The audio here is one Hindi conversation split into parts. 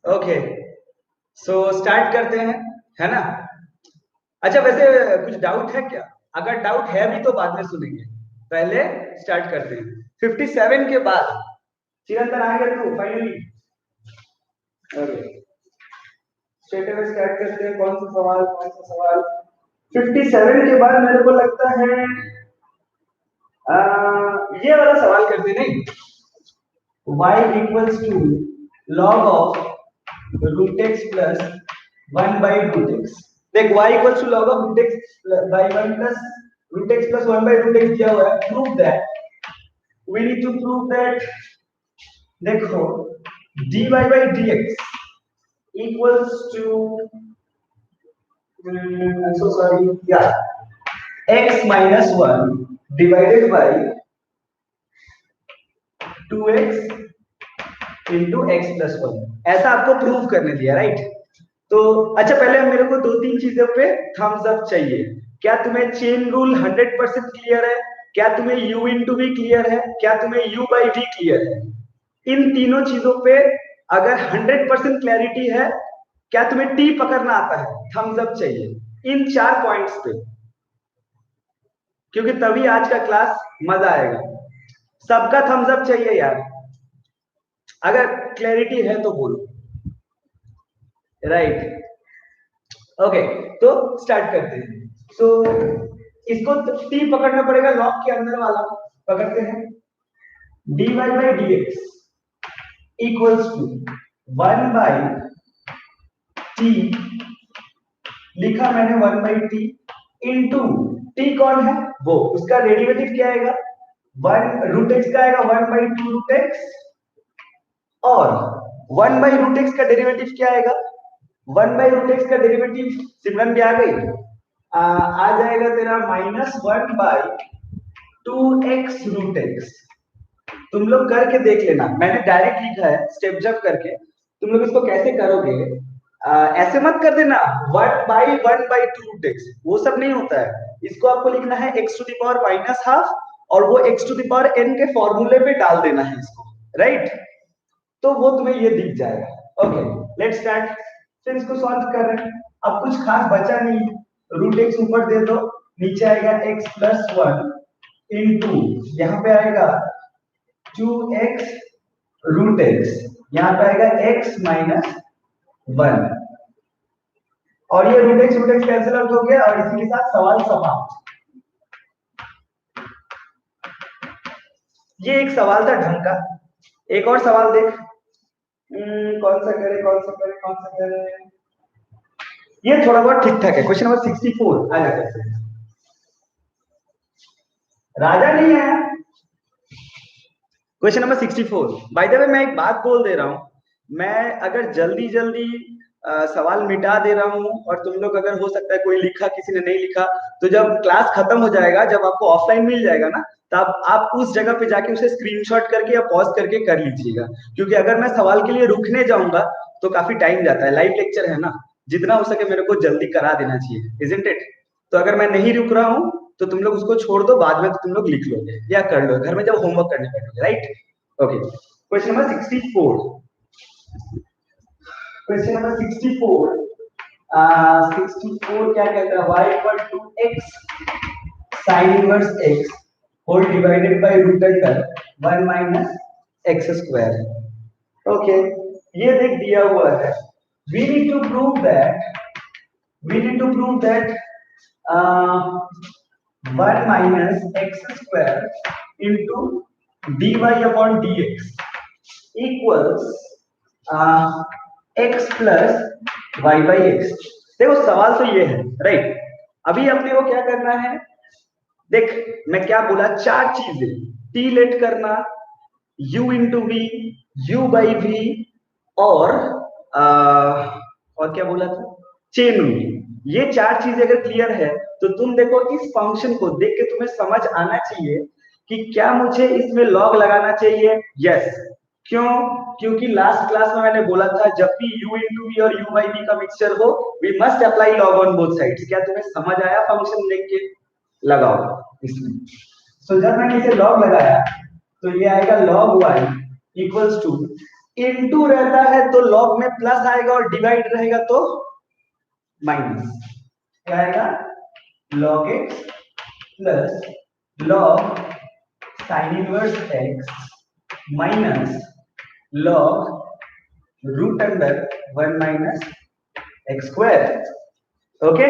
ओके, सो स्टार्ट करते हैं, है ना। अच्छा, वैसे कुछ डाउट है क्या? अगर डाउट है भी तो बाद में सुनेंगे, पहले स्टार्ट करते हैं 57 के बाद। चिरंतन आ गया तू finally. Okay, straight away start करते हैं। कौन सा सवाल 57 के बाद मेरे को लगता है ये वाला सवाल करते नहीं। y equals to log of root x plus 1 by root x. देख, y equals to log of root x by 1 plus root x plus 1 by root x दिया हुआ है। Prove that, we need to prove that. देखो, dy by dx equals to I'm so sorry, yeah, x minus 1 divided by 2x into x plus 1, ऐसा आपको प्रूव करने दिया, राइट? तो अच्छा, पहले मेरे को दो तीन चीजों पे थम्स अप चाहिए। क्या तुम्हें चेन रूल 100% क्लियर है? क्या तुम्हें u इंटू वी क्लियर है? क्या तुम्हें u बाई वी क्लियर है? इन तीनों चीजों पे अगर 100% क्लैरिटी है, क्या तुम्हें टी पकड़ना आता है? थम्स अप चाहिए इन 4 पॉइंट्स पे, क्योंकि तभी आज का क्लास मजा आएगा। सबका थम्स अप चाहिए यार, अगर क्लैरिटी है तो बोलो, राइट? ओके, तो स्टार्ट करते हैं। सो इसको टी पकड़ना पड़ेगा, लॉग के अंदर वाला पकड़ते हैं। dy by dx equals to 1 by t, लिखा मैंने 1 बाई टी इंटू टी कौन है वो, उसका डेरिवेटिव क्या आएगा? 1 रूट एक्स का आएगा 1 बाई 2 रूट एक्स, और 1 बाई रूट एक्स का डेरिवेटिव क्या आएगा? 1 बाई रूट एक्स का डेरिवेटिव सिमरन भी आ गई, आ जाएगा तेरा -1 बाई 2x रूट एक्स। तुम लोग करके देख लेना, मैंने डायरेक्ट लिखा है स्टेप जब करके। तुम लोग इसको कैसे करोगे, ऐसे मत कर देना 1 बाई 2 रूट एक्स, वो सब नहीं होता है। इसको आपको लिखना है x to the power minus half, और वो x to the power n के फॉर्मूले पे डाल देना है इसको, राइट? तो वो तुम्हें ये दिख जाएगा। Okay, let's start. फिर इसको सॉल्व कर रहे हैं। अब कुछ खास बचा नहीं, रूट एक्स ऊपर दे दो, नीचे आएगा x प्लस 1 इंटू यहाँ पे आएगा 2x रूट एक्स, यहाँ पे आएगा x माइनस 1, और ये रूट एक्स कैंसिल आउट हो गया, और इसी के साथ सवाल समाप्त। ये एक सवाल था ढंग का। एक और सवाल देख, कौन सा करे। ये थोड़ा बहुत ठीक ठाक है। क्वेश्चन नंबर 64 आ जाता है। राजा नहीं है। Question number 64। By the way, मैं एक बात बोल दे रहा हूँ, मैं अगर जल्दी जल्दी सवाल मिटा दे रहा हूँ, और तुम लोग अगर हो सकता है कोई लिखा किसी ने नहीं लिखा, तो जब क्लास खत्म हो जाएगा, जब आपको ऑफलाइन मिल जाएगा ना, तब आप उस जगह पे जाके उसे स्क्रीनशॉट करके या पॉज करके कर लीजिएगा। क्योंकि अगर मैं सवाल के लिए रुकने जाऊंगा तो काफी टाइम जाता है, लाइव लेक्चर है ना, जितना हो सके मेरे को जल्दी करा देना चाहिए, इजंट इट? तो अगर मैं नहीं रुक रहा हूँ तो तुम लोग उसको छोड़ दो, बाद में तो तुम लोग लिख लोगे या कर लो घर में जब होमवर्क करने बैठोगे, right? Okay, question number 64। Question number 64, 64 क्या कहता है? y equal to x sin inverse x whole divided by root under 1 minus x square. Okay, ये देख दिया हुआ है। We need to prove that 1 minus x square into d y upon d x equals x plus y by x. देखो, सवाल तो ये है, राइट? अभी अपने को क्या करना है? देख, मैं क्या बोला, 4 चीजें, टी लेट करना, u into v, u by v, और और क्या बोला था? Chain rule. ये 4 चीजें अगर क्लियर है तो तुम देखो, इस फंक्शन को देख के तुम्हें समझ आना चाहिए कि क्या मुझे इसमें लॉग लगाना चाहिए। यस, क्यों? क्योंकि लास्ट क्लास में मैंने बोला था, जब भी u इंटू वी और u बाई वी का मिक्सचर हो, we must apply log on both sides. क्या तुम्हें समझ आया? फंक्शन देख के लगाओ इसमें। जब मैंने इसे लॉग लगाया तो ये आएगा log y equals to into रहता है तो लॉग में प्लस आएगा और डिवाइड रहेगा तो माइनस। क्या आएगा? log x plus log sine inverse x minus log root under 1 minus x square. Okay,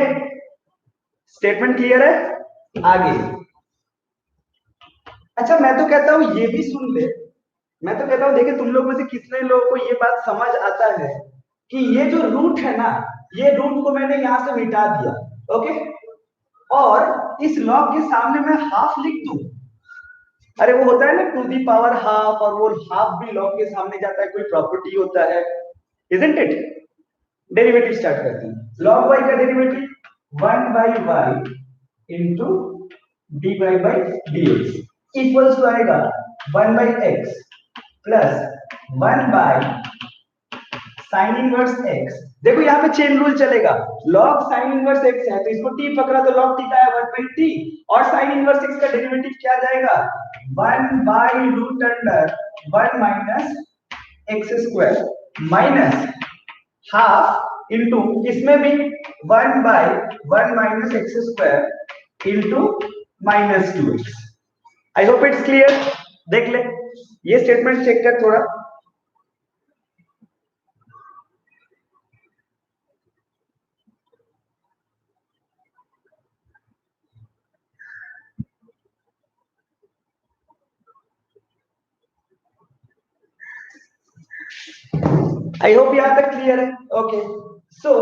statement clear है? आगे अच्छा, मैं तो कहता हूं ये भी सुन ले। मैं तो कहता हूं देखिए, तुम लोग में से कितने लोगों को ये बात समझ आता है कि ये जो रूट है ना, ये रूट को मैंने यहां से मिटा दिया। ओके, और इस लॉग के सामने मैं हाफ लिख दूं। अरे वो होता है ना टू दी पावर हाफ, और वो हाफ भी लॉग के सामने जाता है, कोई प्रॉपर्टी होता है, इजंट इट? डेरिवेटिव स्टार्ट करते हैं। लॉग वाई का derivative 1 by y into d y by d x equals to आएगा 1 by x plus 1 by sine inverse x. देखो यहाँ पे चेन रूल चलेगा। लॉग साइन इनवर्स एक्स है तो इसको टी पकड़ा तो लॉग टी का है 1 बाई टी, और साइन इनवर्स एक्स का डेरिवेटिव क्या जाएगा? 1 by root under 1 minus x square minus half into इसमें भी 1 by 1 minus x square into minus 2x। I hope it's clear. देख ले, ये स्टेटमेंट चेक कर थोड़ा। आई होप यहां तक क्लियर है। ओके, सो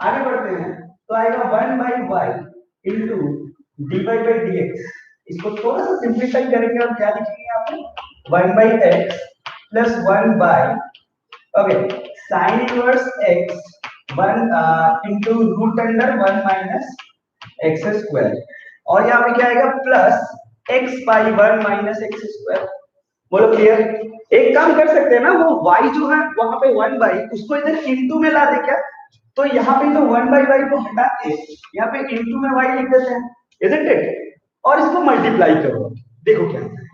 आगे बढ़ते हैं। तो आएगा 1 by y into d y by d x. इसको थोड़ा सा सिंप्लीफाई करेंगे और क्या लिखेंगे यहाँ पे? 1 by x plus 1 by, okay, sine inverse x 1 into root under 1 minus x square, और यहाँ पे क्या आएगा? Plus x by 1 minus x square. बोलो क्लियर? एक काम कर सकते हैं ना, वो y जो है वहां पे 1 बाई, उसको इधर इनटू में ला दे क्या? तो यहाँ पे जो 1 बाई वाई को हटा के यहाँ पे इनटू में y लिख देते हैं, इजंट इट? और इसको मल्टीप्लाई करो, देखो क्या आता है।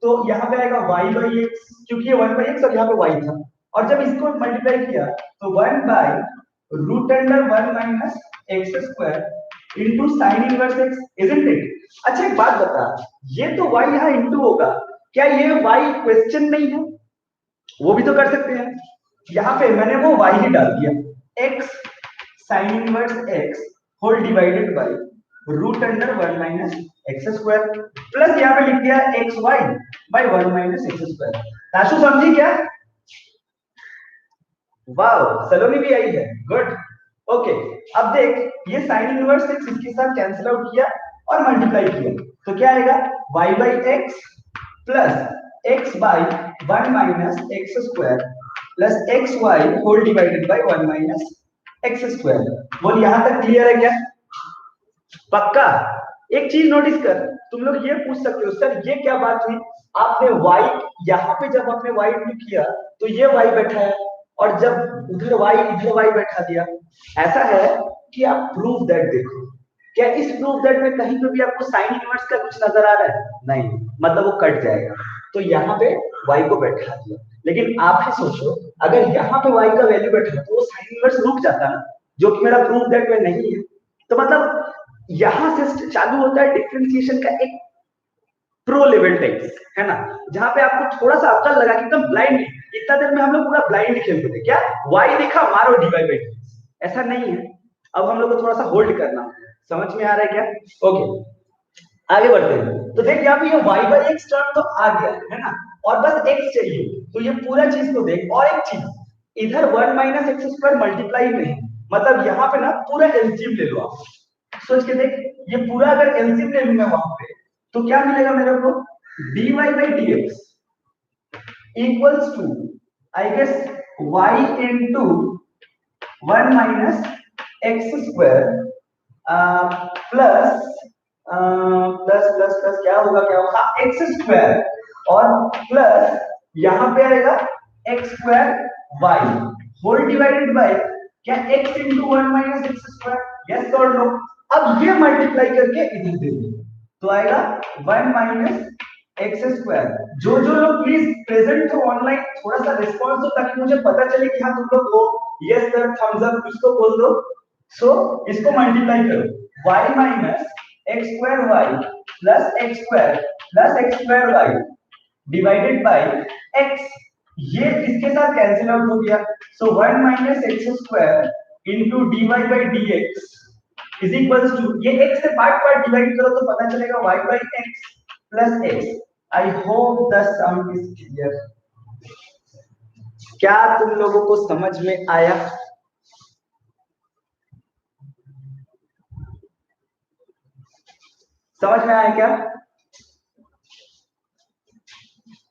तो यहाँ पे आएगा y बाई एक्स, क्योंकि ये 1 बाई एक्स और यहाँ पे y था, और जब इसको मल्टीप्लाई किया तो 1 by root under 1 minus x square into sine inverse x, isn't it? अच्छा एक बात बता, ये तो y यहाँ इंटू होगा, क्या ये y क्वेश्चन नहीं है? वो भी तो कर सकते हैं। यहाँ पे मैंने वो y ही डाल दिया, x sine inverse x whole divided by root under 1 minus x square, plus यहाँ पे लिख दिया x y by 1 minus x square. Tashu समझी क्या? वाह, सलोनी भी आई है, गुड। ओके, अब देख, ये साइन इनवर्स एक्स इसके साथ कैंसिल आउट किया और मल्टीप्लाई किया, तो क्या आएगा? y by x plus x by 1 minus x square plus x y whole divided by 1 minus x square. बोल यहां तक क्लियर है क्या? पक्का? एक चीज नोटिस कर, तुम लोग ये पूछ सकते हो सर ये क्या बात हुई, आपने y यहाँ पे जब आपने y इंटू किया तो ये y बैठा है, और जब उधर y इधर y बैठा दिया। ऐसा है कि आप प्रूफ दैट देखो, क्या इस प्रूफ दैट में कहीं पे भी आपको साइन इनवर्स का कुछ नजर आ रहा है? नहीं, मतलब वो कट जाएगा। तो यहाँ पे y को बैठा दिया, लेकिन आप ही सोचो अगर यहाँ पे y का वैल्यू बैठा तो वो साइन इनवर्स रुक जाता ना, जो कि मेरा प्रूफ दैट में नहीं है। तो मतलब यहां से चालू होता है डिफरेंशिएशन का एक प्रो लेवल टेक्स, है ना, जहां पे आपको थोड़ा सा अक्ल लगा के एकदम ब्लाइंड, इतना देर में हम लोग पूरा ब्लाइंड खेलते थे, क्या y दिखा मारो dy बाई dx, ऐसा नहीं है। अब हम लोग को थोड़ा सा होल्ड करना, समझ में आ रहा है क्या? ओके, आगे बढ़ते हैं। तो देख यहाँ पे ये y बाई एक्स टर्म तो आ गया है ना, और बस x चाहिए, तो ये पूरा चीज को देख। और एक चीज, इधर 1 माइनस एक्स स्क्वायर मल्टीप्लाई नहीं, मतलब यहाँ पे ना पूरा एलसीएम ले लो आप, सोच के देख, ये पूरा अगर एलसीएम ले लूंगा वहां पे तो क्या मिलेगा मेरे को? dy by dx equals to I guess y into 1 minus x square plus plus plus plus क्या होगा x स्क्वायर, और प्लस यहां पे आएगा x square y whole divided by क्या x into 1 minus x square, yes और नो? अब ये मल्टीप्लाई करके इधर दे दो तो आएगा 1 माइनस एक्स स्क्वायर। जो जो लोग प्लीज प्रेजेंट हो ऑनलाइन, थोड़ा सा रिस्पॉन्स दो ताकि मुझे पता चले कि हाँ तुम लोग हो। यस सर, थम्स अप इसको बोल दो। सो इसको मल्टीप्लाई करो, y minus x square y plus x square y divided by x। ये इसके साथ कैंसिल आउट हो गया। So 1 minus x square into d y by d x is equals to, ये x से पार्ट पार्ट डिवाइड करो तो पता चलेगा y by x plus x. I hope the sum is clear. क्या तुम लोगों को समझ में आया? समझ में आया क्या?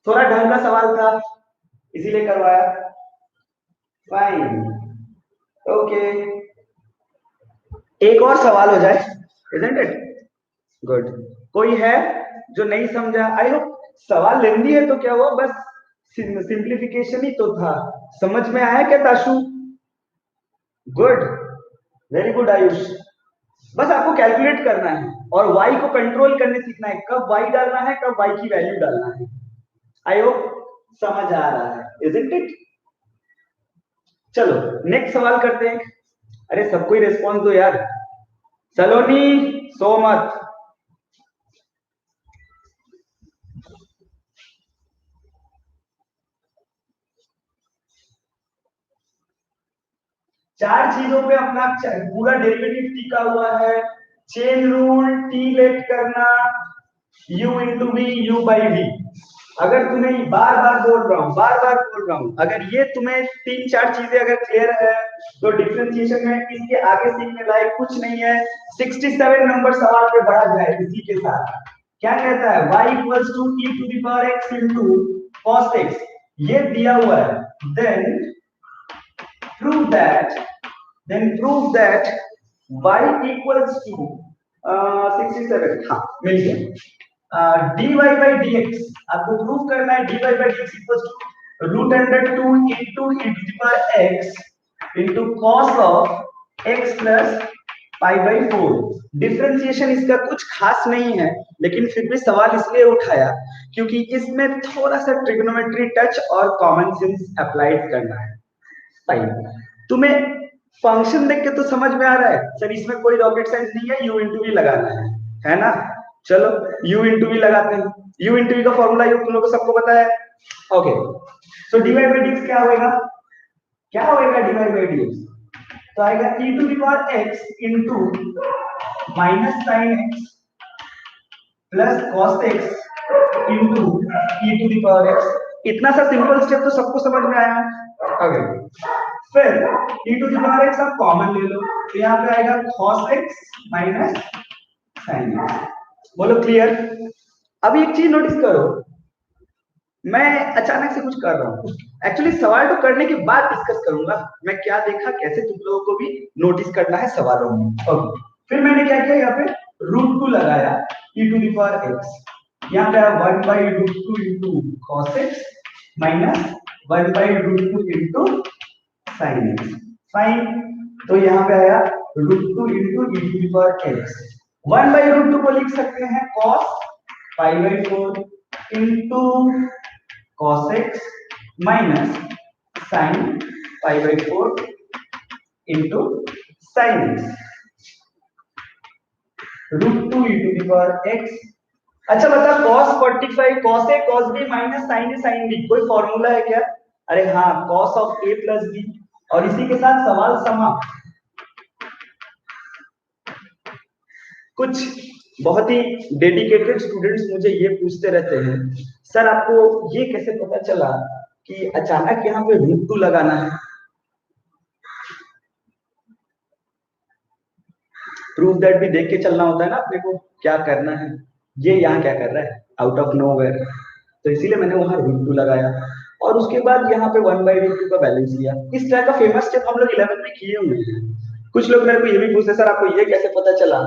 थोड़ा ढंग का सवाल था इसीलिए करवाया। फाइन, ओके, एक और सवाल हो जाए, इजंट इट गुड? कोई है जो नहीं समझा? आई होप सवाल लेंदी है तो क्या हुआ, बस सिंप्लीफिकेशन ही तो था। समझ में आया क्या Tashu? Good, very good Ayush. बस आपको कैलकुलेट करना है और y को कंट्रोल करने सीखना है, कब y डालना है, कब y की वैल्यू डालना है। आई होप समझ आ रहा है, इजंट इट? चलो नेक्स्ट सवाल करते हैं। अरे सबको ही रिस्पॉन्स दो यार, सलोनी सो मत। चार चीजों पे अपना पूरा डेरिवेटिव टिका हुआ है। चेन रूल, टी लेट करना, u into v, u by v. अगर तुम्हें बार बार बोल रहा हूं, बार बार बोल रहा हूं, अगर ये तुम्हें तीन चार चीजें अगर क्लियर है तो डिफरेंशिएशन में इसके आगे सीखने लायक कुछ नहीं है। 67 नंबर सवाल पे बढ़ा जाए इसी के साथ। क्या कहता है? y equals to e to the power x into cos x, ये दिया हुआ है। prove that prove that y equals to 67, हाँ मिल गया। dy by dx आपको प्रूव करना है, dy by dx equals to root under 2 into e to the power x into cos of x plus pi by 4। Differentiation इसका कुछ खास नहीं है, लेकिन फिर भी सवाल इसलिए उठाया क्योंकि इसमें थोड़ा सा ट्रिग्नोमेट्री टच और कॉमन सेंस अप्लाइड करना है। तुम्हें फंक्शन देख के तो समझ में आ रहा है सर इसमें कोई रॉकेट साइंस नहीं है, u इंटू वी लगाना है ना? चलो u इंटू वी लगाते हैं। u इंटू वी का फॉर्मूला यू तुम लोगों को सबको पता है। Okay, so divide by dx क्या होएगा? क्या होएगा डिवाइड बाय dx? तो आएगा e to the power x into minus sine x plus cos x into e to the power x। इतना सा सिंपल स्टेप तो सबको समझ में आया। ओके, फिर e to the power x आप कॉमन ले लो तो यहाँ पे आएगा cos x minus sin x। बोलो क्लियर? अब एक चीज नोटिस करो, मैं अचानक से कुछ कर रहा हूँ, एक्चुअली सवाल तो करने के बाद डिस्कस करूंगा मैं क्या देखा, कैसे तुम लोगों को भी नोटिस करना है सवालों में। ओके, फिर मैंने क्या किया, यहाँ पे रूट 2 लगाया e to the power x, यहाँ पे 1 by root 2 into cos x minus 1 by root 2 into sin x। Fine, तो यहाँ पे आया root 2 into e to the power x। 1 by root 2 को लिख सकते हैं cos pi by 4 into cos x minus sin pi by 4 into sin x root 2 e to the power x। अच्छा बता, cos 45 cos a cos b minus sin a sin b, कोई फॉर्मूला है क्या? अरे हाँ, cos of a plus b। और इसी के साथ सवाल समाप्त। कुछ बहुत ही डेडिकेटेड स्टूडेंट्स मुझे ये पूछते रहते हैं, सर आपको ये कैसे पता चला कि अचानक यहाँ पे रूट 2 लगाना है? प्रूफ दैट भी देख के चलना होता है ना अपने को, क्या करना है। ये यहाँ क्या कर रहा है आउट ऑफ नोवेयर, तो इसीलिए मैंने वहां रूट 2 लगाया और उसके बाद यहाँ पे 1 बाई रूट 2 का बैलेंस लिया। इस तरह का फेमस स्टेप हम लोग 11th में किए हुए हैं। कुछ लोग मेरे को ये भी पूछते, सर आपको ये कैसे पता चला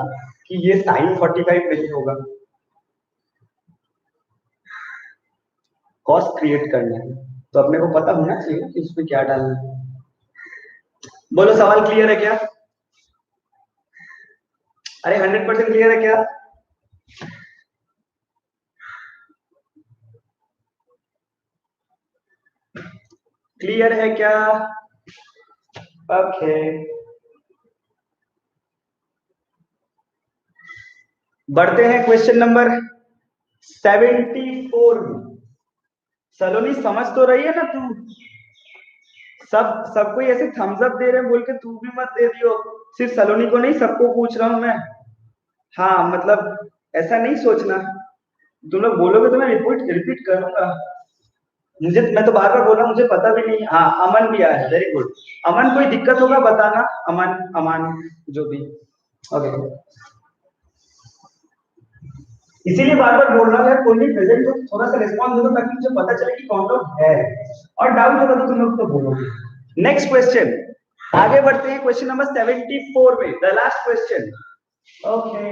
कि ये साइन 45 नहीं होगा? कॉस क्रिएट करना है तो अपने को पता होना चाहिए कि उसमें क्या डालना है। बोलो सवाल क्लियर है क्या? अरे 100% क्लियर है क्या? क्लियर है क्या? ओके, बढ़ते हैं क्वेश्चन नंबर 74 में। सलोनी समझ तो रही है ना तू? सबको ऐसे थम्स अप दे रहे हैं बोल के तू भी मत दे दियो। सिर्फ सलोनी को नहीं, सबको पूछ रहा हूं मैं। हाँ मतलब ऐसा नहीं सोचना, तुम लोग बोलोगे तो मैं रिपीट रिपीट करूंगा। मुझे, मैं तो बार बार बोल रहा हूँ, मुझे पता भी नहीं। हाँ अमन भी आया है, वेरी गुड। अमन कोई दिक्कत होगा बताना, अमन अमन जो भी। ओके, इसीलिए बार बार बोल रहा हूँ यार, कोई भी प्रेजेंट हो थोड़ा सा रिस्पॉन्स दे दो ताकि मुझे पता चले कि कौन लोग है। और डाउट होगा तो तुम लोग तो बोलोगे। नेक्स्ट क्वेश्चन, आगे बढ़ते हैं क्वेश्चन नंबर 74 में, the last question. Okay,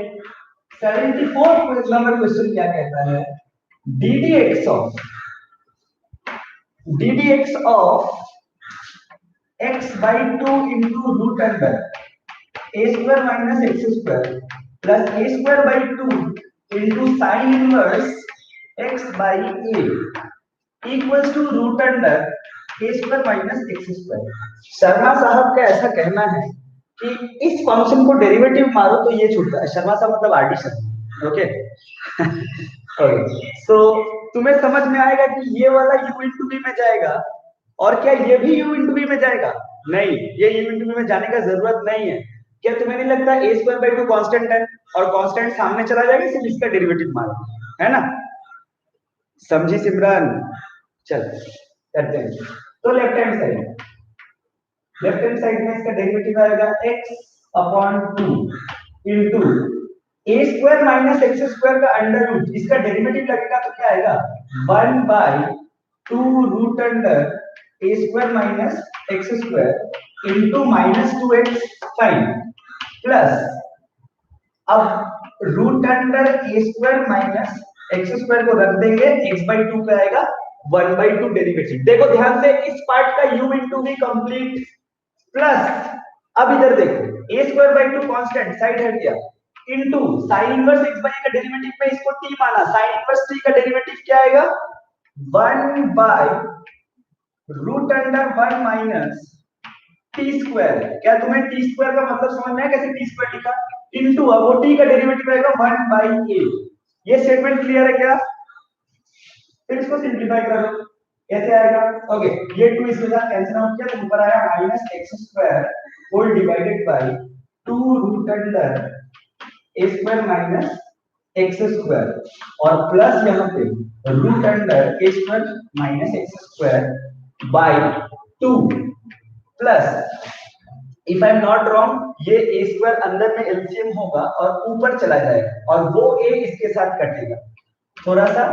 74 number question क्या कहता है? ddx of x by 2 into root under a square minus x square plus a square by 2 into sin inverse x by a equals to root under a square minus x square। Sharma साहब का ऐसा कहना है कि इस फंक्शन को डेरिवेटिव मारो तो ये छूटता है। शर्मा साहब मतलब आरडी शर्मा। ओके ओके, सो तुम्हें समझ में आएगा कि ये वाला u इंटू v में जाएगा, और क्या ये भी u इंटू v में जाएगा? नहीं, ये u इंटू v में जाने का जरूरत नहीं है। क्या तुम्हें नहीं लगता a स्क्वायर बाई 2 कांस्टेंट है, और कांस्टेंट सामने चला जाएगा, सिर्फ इसका डेरिवेटिव मारो, है ना? समझी सिमरन? चल करते हैं। तो लेफ्ट हैंड साइड में इसका डेरिवेटिव आएगा x upon 2 into a square minus x square का अंडर रूट, इसका डेरिवेटिव लगेगा तो क्या आएगा? 1 by 2 root under a square minus x square into minus 2x fine plus, अब root under a square minus x square को रख देंगे, x बाई 2 पे आएगा 1 बाई 2 डेरिवेटिव। देखो ध्यान से, इस पार्ट का u into v complete plus, अब इधर देखो a square by 2 constant side हट गया, into sin inverse x by का डेरिवेटिव पे इसको t माना, sin इनवर्स t का डेरिवेटिव क्या आएगा? 1 by root under 1 minus t square. क्या तुम्हें t स्क्वायर का मतलब समझ में आया कैसे t स्क्वायर लिखा? इनटू, अब वो t का डेरिवेटिव आएगा 1 बाय a। ये स्टेटमेंट क्लियर है क्या? फिर इसको सिंपलीफाई करो, कैसे आएगा? ओके, ये 2 इसके साथ कैंसिल आउट किया तो ऊपर आया minus x square whole divided by 2 root under a square minus x square, और प्लस यहाँ पे root under a square minus x square by 2 plus, if I am not wrong, ये a स्क्वायर अंदर में एलसीएम होगा और ऊपर चला जाएगा और वो a इसके साथ कटेगा। थोड़ा सा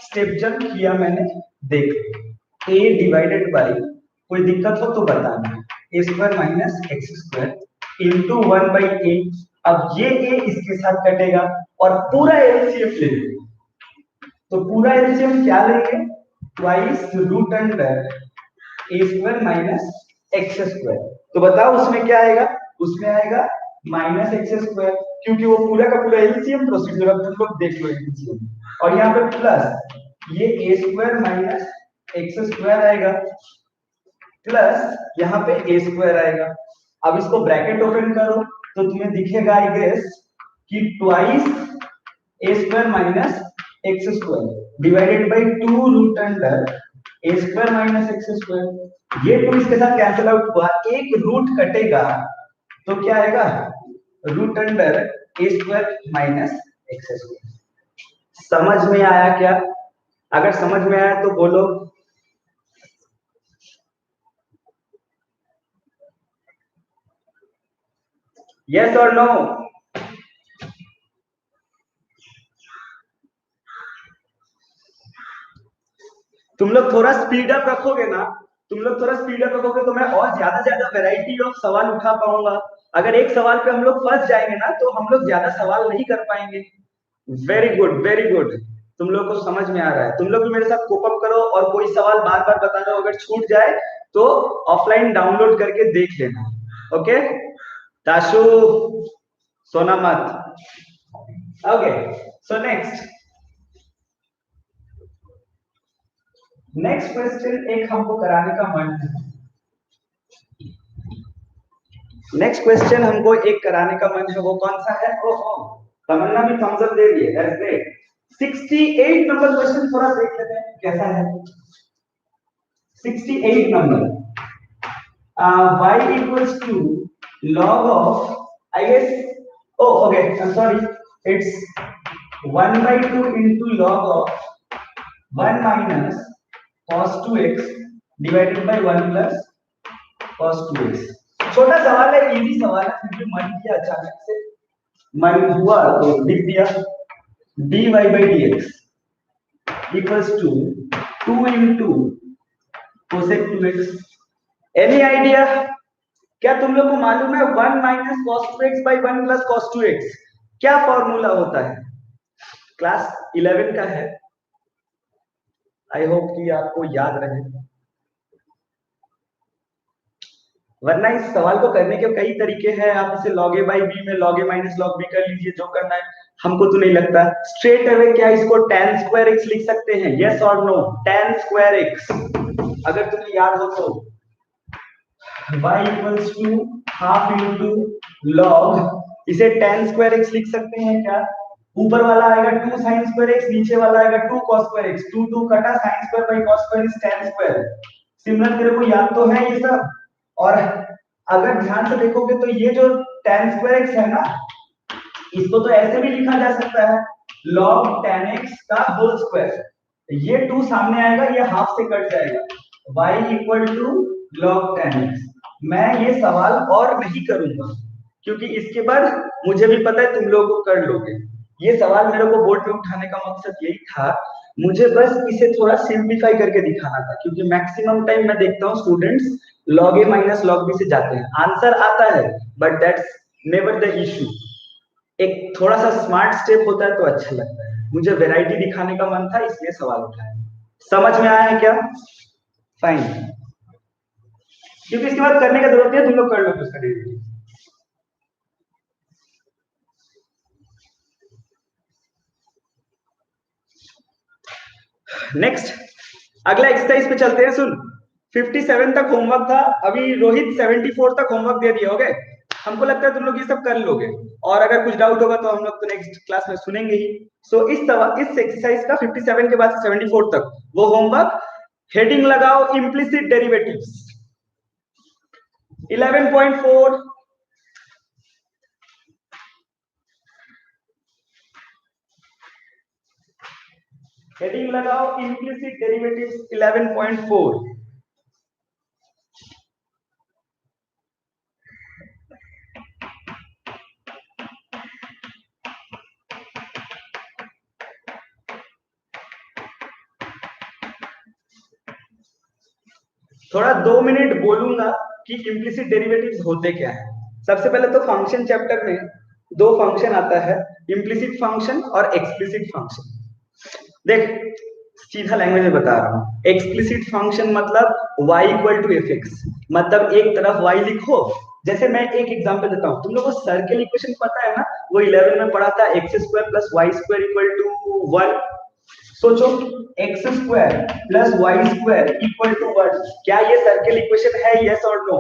स्टेप जंप किया मैंने, देख a डिवाइडेड बाय, कोई दिक्कत हो तो बताना, a square minus x square into 1 by a। अब ये a इसके साथ कटेगा और पूरा एलसीएम लेंगे, तो पूरा एलसीएम क्या लेंगे? Twice root under a square minus x square. तो बताओ उसमें क्या आएगा? उसमें आएगा माइनस एक्स स्क्वायर, क्योंकि वो पूरा का पूरा एलसीएम प्रोसीजर, अब तुम लोग देख लो एलसीएम, और यहाँ पे प्लस ये a square minus x square आएगा प्लस यहाँ पे a स्क्वायर आएगा। अब इसको ब्रैकेट ओपन करो तो तुम्हें दिखेगा आई गेस कि twice a square minus x square divided by 2 root under a square minus x square. ये 2 इसके साथ कैंसिल आउट हुआ, एक रूट कटेगा तो क्या आएगा? Root under a square minus x square. समझ में आया क्या? अगर समझ में आया तो बोलो यस और नो। तुम लोग थोड़ा स्पीड अप रखोगे ना, तुम लोग थोड़ा स्पीड अप रखोगे तो मैं और ज्यादा ज्यादा वैरायटी ऑफ सवाल उठा पाऊंगा। अगर एक सवाल पे हम लोग फंस जाएंगे ना तो हम लोग ज्यादा सवाल नहीं कर पाएंगे। वेरी गुड वेरी गुड, तुम लोग को समझ में आ रहा है। तुम लोग भी मेरे साथ कोप अप करो, और कोई सवाल बार बार बता रहा हो, अगर छूट जाए तो ऑफलाइन डाउनलोड करके देख लेना। ओके दाशु, सोना मत। Okay, so next next question एक हमको कराने का मन है। नेक्स्ट क्वेश्चन हमको एक कराने का मन है, वो कौन सा है? ओहो, तमन्ना भी थम्स अप दे रही है, दैट्स ग्रेट। 68 नंबर क्वेश्चन थोड़ा देख लेते हैं कैसा है। 68 number, y equals to log of, I guess, oh okay, I'm sorry, it's 1 by 2 into log of 1 minus cos 2x divided by 1 plus cos 2x। छोटा सवाल है, इजी सवाल है, फिर भी मन किया अचानक से, मन हुआ तो लिख दिया। dy by dx equals to 2 into cosec 2x। Any idea? क्या तुम लोग को मालूम है 1 minus cos 2x by 1 plus cos 2x क्या फॉर्मूला होता है? क्लास 11 का है, आई होप कि आपको याद रहे, वरना इस सवाल को करने के कई तरीके हैं। आप इसे log a by b में log a minus log b कर लीजिए, जो करना है। हमको तो नहीं लगता स्ट्रेट अवे क्या इसको tan स्क्वायर x लिख सकते हैं? यस और नो? tan स्क्वायर x अगर तुम्हें याद हो तो y equals to half into log, इसे tan स्क्वायर x लिख सकते हैं क्या? ऊपर वाला आएगा 2 sin स्क्वायर x, नीचे वाला आएगा 2 cos स्क्वायर x, 2 2 कटा, sin square by cos square is tan square. Similar तेरे को याद तो है ये सब? और अगर ध्यान से देखोगे तो ये जो tan स्क्वायर x है ना, इसको तो ऐसे भी लिखा जा सकता है log tan x का होल स्क्वायर। ये 2 सामने आएगा, ये हाफ से कट जाएगा, y equal to log tan x। मैं ये सवाल और नहीं करूंगा क्योंकि इसके बाद मुझे भी पता है तुम लोग को कर लोगे। ये सवाल मेरे को बोर्ड पे उठाने का मकसद यही था, मुझे बस इसे थोड़ा सिंप्लीफाई करके दिखाना था, क्योंकि मैक्सिमम टाइम मैं देखता हूँ students log a minus log b से जाते हैं। आंसर आता है but that's never the issue. एक थोड़ा सा स्मार्ट स्टेप होता है तो अच्छा लगता है। मुझे वैरायटी दिखाने का मन था, इसलिए सवाल उठाया। समझ में आया है क्या? फाइन, क्योंकि इसके बाद करने का जरूरत नहीं है, तुम लोग कर लो उसका डेरिवेटिव। नेक्स्ट अगला एक्सरसाइज पे चलते हैं। सुन, 57 तक होमवर्क था, अभी रोहित 74 तक होमवर्क दे दिया। ओके, हमको लगता है तुम लोग ये सब कर लोगे, और अगर कुछ डाउट होगा तो हम लोग तो नेक्स्ट क्लास में सुनेंगे ही। सो इस एक्सरसाइज का 57 के बाद 74 तक वो होमवर्क, हेडिंग लगाओ इम्प्लिसिट डेरिवेटिव्स। 11.4 हेडिंग लगाओ इम्प्लिसिट डेरिवेटिव्स 11.4। थोड़ा 2 मिनट बोलूंगा कि इम्प्लिसिट डेरिवेटिव्स होते क्या है। सबसे पहले तो फंक्शन चैप्टर में दो फंक्शन आता है, इम्प्लिसिट फंक्शन और एक्सप्लिसिट फंक्शन। देख, सीधा लैंग्वेज में बता रहा हूँ। एक्सप्लिसिट फंक्शन मतलब y equal to f x, मतलब एक तरफ y लिखो। जैसे मैं एक एग्जांपल देता हूँ, तुम लोगों को सर्कल इक्वेशन पता है ना, वो 11 में पढ़ा था, x square plus y square equal to 1। सोचो, x square plus y square equal to 1, क्या ये सर्कल इक्वेशन है? यस और नो?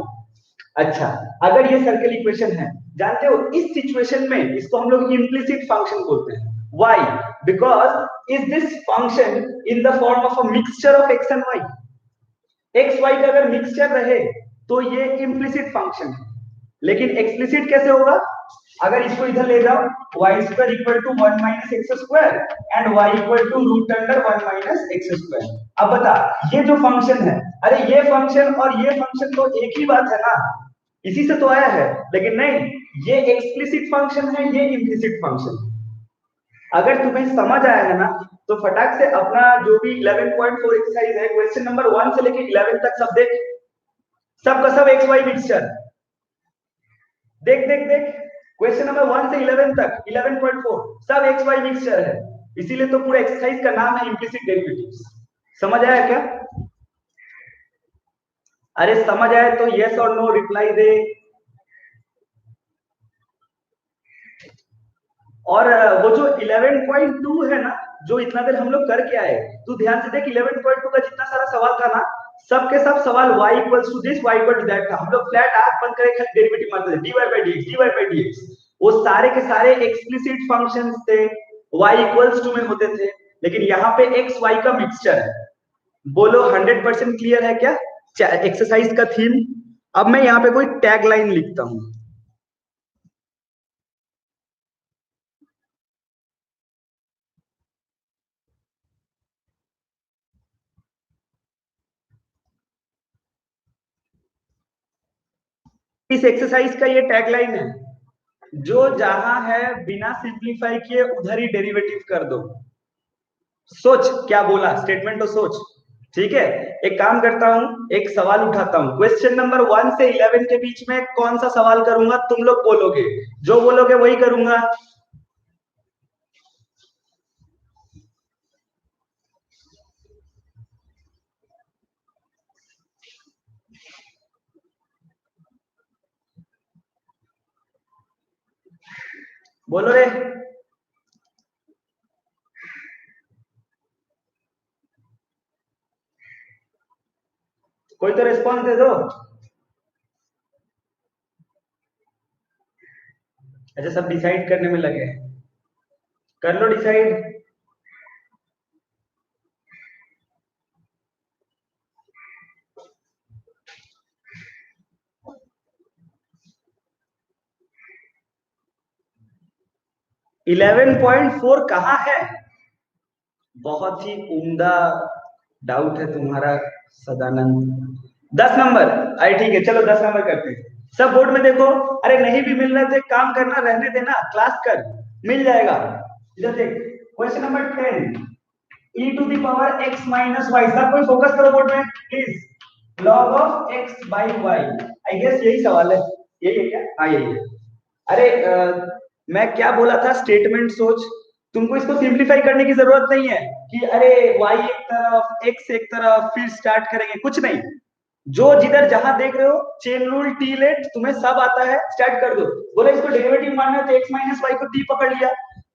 अच्छा, अगर ये सर्कल इक्वेशन है, जानते हो इस सिचुएशन में इसको हम लोग इम्प्लिसिट फंक्शन बोलते हैं। Why? Because is this function in the form of a mixture of x and y? x y का अगर मिक्सचर रहे तो ये इम्प्लिसिट फंक्शन है। लेकिन एक्सप्लिसिट कैसे होगा? अगर इसको इधर ले जाओ, y square equal to 1 minus x square and y equal to root under 1 minus x square. अब बता, ये जो फंक्शन है, अरे ये फंक्शन और ये फंक्शन तो एक ही बात है ना, इसी से तो आया है। लेकिन नहीं, ये एक्सप्लिसिट फंक्शन है, ये इम्प्लिसिट फंक्शन है। अगर तुम्हें समझ आया है ना, तो फटाक से अपना जो भी 11.4 एक्सरसाइज है, क्वेश्चन नंबर 1 से लेके 11 तक सब देख, सब का सब एक्स वाई मिक्सचर। देख देख देख, क्वेश्चन नंबर 1 से 11 तक 11.4 सब एक्स वाई मिक्सचर है। इसीलिए तो पूरा एक्सरसाइज का नाम है इम्प्लिसिट डेरिवेटिव्स। समझ आया क्या? अरे समझ आए तो यस और नो रिप्लाई दे। और वो जो 11.2 है ना, जो इतना देर हम लोग करके आए, तो ध्यान से देख 11.2 का जितना सारा सवाल था ना, सबके सब सवाल y equals to this, y equal to that था। हम लोग फ्लैट आंख बंद करके खाली डेरिवेटिव मारते थे, dy by dx, dy by dx। वो सारे के सारे एक्सप्लिसिट फंक्शंस थे, y इक्वल्स टू में होते थे, लेकिन यहाँ पे x y का मिक्सचर है। बोलो 100% क्लियर है क्या एक्सरसाइज का थीम? अब मैं यहाँ पे कोई टैग लाइन लिखता हूँ। इस एक्सरसाइज का ये टैगलाइन है, जो जहां है बिना सिंप्लीफाई किए उधर ही डेरिवेटिव कर दो। सोच क्या बोला, स्टेटमेंट तो सोच। ठीक है, एक काम करता हूं, एक सवाल उठाता हूं। क्वेश्चन नंबर 1 से 11 के बीच में कौन सा सवाल करूंगा, तुम लोग बोलोगे, जो बोलोगे वही करूंगा। बोलो रे। कोई तो रिस्पॉन्स दे दो। अच्छा, सब डिसाइड करने में लगे हैं। कर लो डिसाइड। 11.4 कहाँ है? बहुत ही उम्दा डाउट है तुम्हारा सदानंद। 10 नंबर। अरे ठीक है, चलो 10 नंबर करते हैं। सब बोर्ड में देखो। अरे नहीं भी मिल रहा तो एक काम करना, रहने देना, क्लास कर, मिल जाएगा। इधर देख, question number 10, e to the power x minus y. सब कोई फोकस करो बोर्ड में please. log of x by y, I guess यही सवाल है। यही है क्या? हाँ यही है। अरे मैं क्या बोला था, स्टेटमेंट सोच। तुमको इसको सिंप्लीफाई करने की जरूरत नहीं है कि अरे y एक तरफ x एक तरफ फिर स्टार्ट करेंगे, कुछ नहीं। जो जिधर जहां देख रहे हो, चेन रूल, टी लेट, तुम्हें सब आता है, स्टार्ट कर दो। बोले इसको डेरिवेटिव मानना है तो x माइनस वाई को t पकड़ लिया।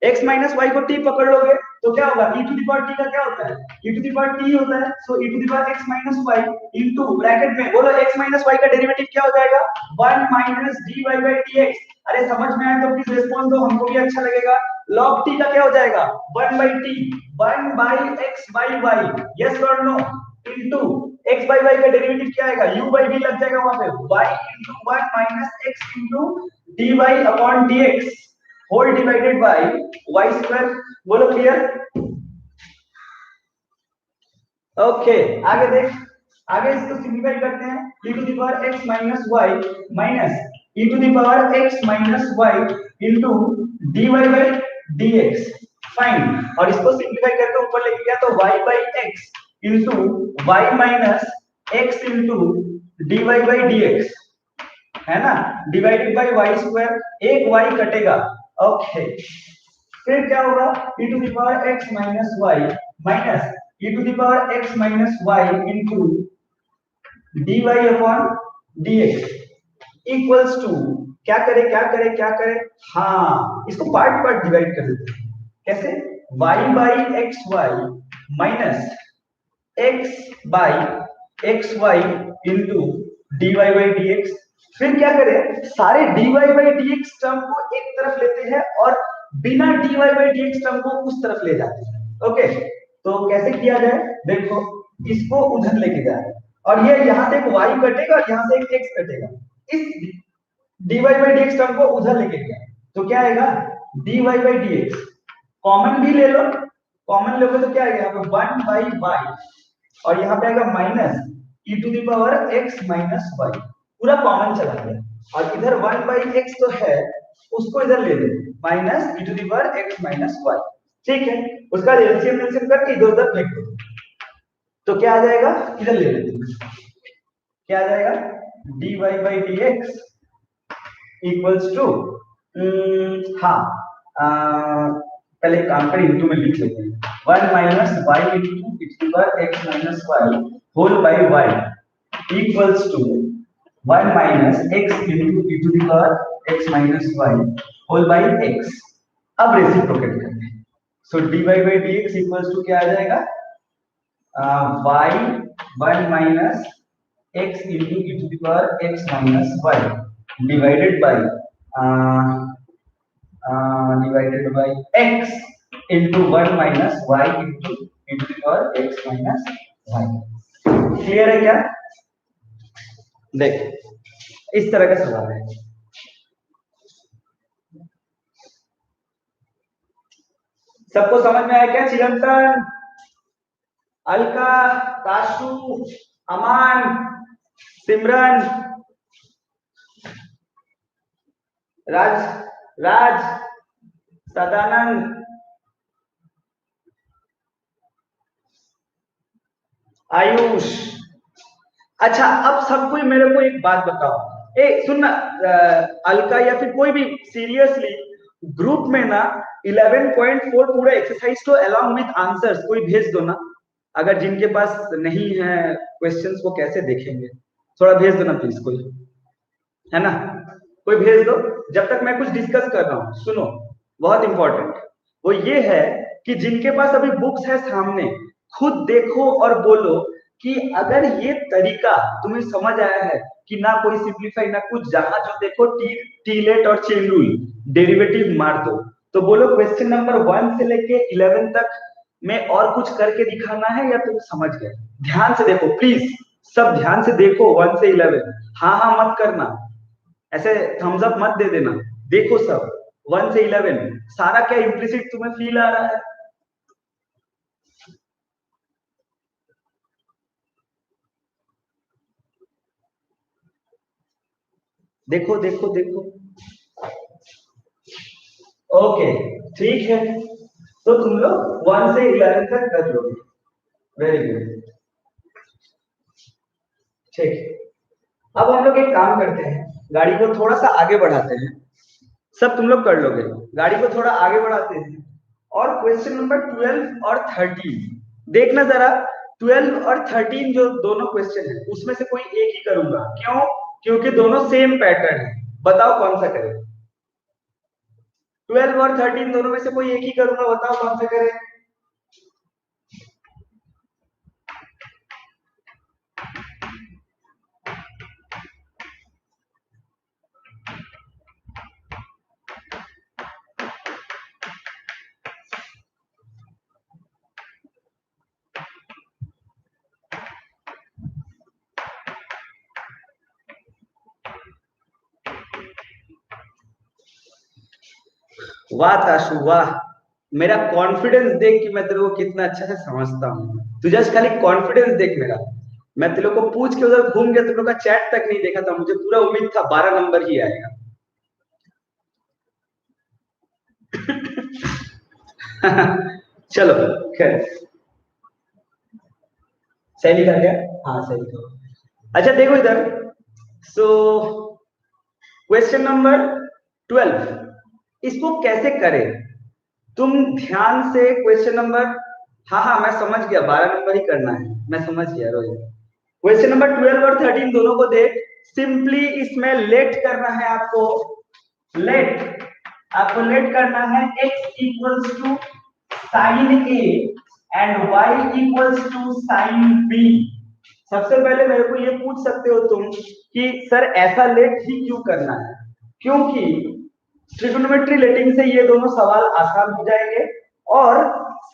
x माइनस वाई को t पकड़ लोगे तो क्या होगा, e to the power t का क्या होता है, e to the power t होता है। So e to the power x minus y into bracket में, बोलो x माइनस वाई का डेरिवेटिव क्या हो जाएगा, 1 माइनस dy बाई dx। अरे समझ में आया तो प्लीज रिस्पॉन्स दो, हमको भी अच्छा लगेगा। log t का क्या हो जाएगा, 1 by t, 1 by x by y, yes और no, into x by y का डेरिवेटिव क्या आएगा, u बाई v लग जाएगा वहां पे, y into 1 minus x into dy upon dx whole divided by y square. बोलो क्लियर? ओके, आगे देख। आगे इसको सिंप्लीफाई करते हैं, e to the power x minus y minus e to the power x minus y into dy by dx। Fine. और इसको सिंप्लीफाई करके ऊपर लेके गया तो y by x into y minus x into dy by dx, है ना, डिवाइडेड बाय y स्क्वायर। एक y कटेगा। ओके, फिर क्या होगा, e to the power x minus y minus e to the power x minus y into dy upon dx equals to, क्या करे क्या करे क्या करे, हाँ इसको पार्ट पार्ट डिवाइड कर देते हैं। कैसे, y by x y minus x by x y into d y by d x. फिर क्या करें, सारे dy by d x term को एक तरफ लेते हैं और बिना dy by d x term को उस तरफ ले जाते हैं। ओके, तो कैसे किया जाए, देखो इसको उधर लेके जाए और ये यहां से एक y कटेगा और यहां से एक x कटेगा। इस dy by d x term को उधर लेके गया तो क्या आएगा, dy by d x. Common भी ले लो, कॉमन लोगे तो क्या आएगा, यहाँ पे 1 बाई वाई और यहाँ पे आएगा minus e to the power x minus y, पूरा कॉमन चला गया। और इधर 1 बाई एक्स तो है, उसको इधर ले लो, minus e to the power x minus y. ठीक है, उसका एलसीएम एलसीएम करके इधर उधर फेंक दो तो क्या आ जाएगा, इधर ले लेते, क्या आ जाएगा, dy by d x equals to, हाँ पहले काम कर, इंटू में लिख लेते हैं, 1 minus y into e power x minus y whole by y equals to 1 minus x into e to the power x minus y whole by x। अब रेसिप्रोकेट करते हैं। So dy by d x equals to क्या आ जाएगा, y1 minus x into e to the power x minus y divided by x into 1 minus y into e to the power x minus y। Clear है क्या? देख, इस तरह का सवाल है। सबको समझ में आया क्या? चिरंतन, अलका, ताशु, अमान, सिमरन, राज, राज, सदानंद, आयुष। अच्छा, अब सब कोई मेरे को एक बात बताओ, ए सुनना, अलका या फिर कोई भी, सीरियसली ग्रुप में ना 11.4 पूरा एक्सरसाइज को अलोंग विद आंसर्स कोई भेज दो ना। अगर जिनके पास नहीं है क्वेश्चंस वो कैसे देखेंगे? थोड़ा भेज दो ना प्लीज, कोई है ना, कोई भेज दो। जब तक मैं कुछ डिस्कस कर रहा हूँ, सुनो, बहुत इंपॉर्टेंट वो ये है कि जिनके पास अभी बुक्स है सामने, खुद देखो और बोलो कि अगर ये तरीका तुम्हें समझ आया है कि ना कोई सिंप्लीफाई ना कुछ, जहां जो देखो टीलेट और चेन रूल डेरिवेटिव मार दो, तो बोलो क्वेश्चन नंबर 1 से लेके 11 तक में और कुछ करके दिखाना है या तुम समझ गए? ध्यान से देखो प्लीज, सब ध्यान से देखो 1 से 11। हाँ हाँ मत करना, ऐसे थम्स अप मत दे देना। देखो सब 1 से 11 सारा क्या इम्प्लिसिट तुम्हें फील आ रहा है? देखो देखो देखो। ओके, ठीक है, तो तुम लोग 1 से 11 तक कर लोगे। वेरी गुड, ठीक। अब हम लोग एक काम करते हैं, गाड़ी को थोड़ा सा आगे बढ़ाते हैं। सब तुम लोग कर लोगे, गाड़ी को थोड़ा आगे बढ़ाते हैं और क्वेश्चन नंबर 12 और 13 देखना जरा। 12 और 13 जो दोनों क्वेश्चन है उसमें से कोई एक ही करूंगा। क्यों? क्योंकि दोनों सेम पैटर्न है। बताओ कौन सा करें? 12 और 13 दोनों में से कोई एक ही करूंगा, बताओ कौन सा करें? वाह ताशु वाह, मेरा कॉन्फिडेंस देख कि मैं तेरे को कितना अच्छा से समझता हूँ। तू जस्ट खाली कॉन्फिडेंस देख मेरा। मैं तेरे को पूछ के उधर घूम गया, तेरे लोग का चैट तक नहीं देखा था, मुझे पूरा उम्मीद था 12 नंबर ही आएगा। चलो खैर, सही लिखा क्या? हाँ सही लिखा। अच्छा देखो इधर, सो क्वेश्चन नंबर 12 इसको कैसे करें? तुम ध्यान से क्वेश्चन नंबर, हाँ हाँ मैं समझ गया, 12 नंबर ही करना है, मैं समझ गया रोहित। क्वेश्चन नंबर 12 और 13 दोनों को देख, सिंपली इसमें लेट करना है आपको। लेट, आपको लेट करना है x equals to sine a and y equals to sine b. सबसे पहले मेरे को ये पूछ सकते हो तुम कि सर ऐसा लेट ही क्यों करना है? क्योंकि ट्रिगोनोमेट्री लेटिंग से ये दोनों सवाल आसान हो जाएंगे। और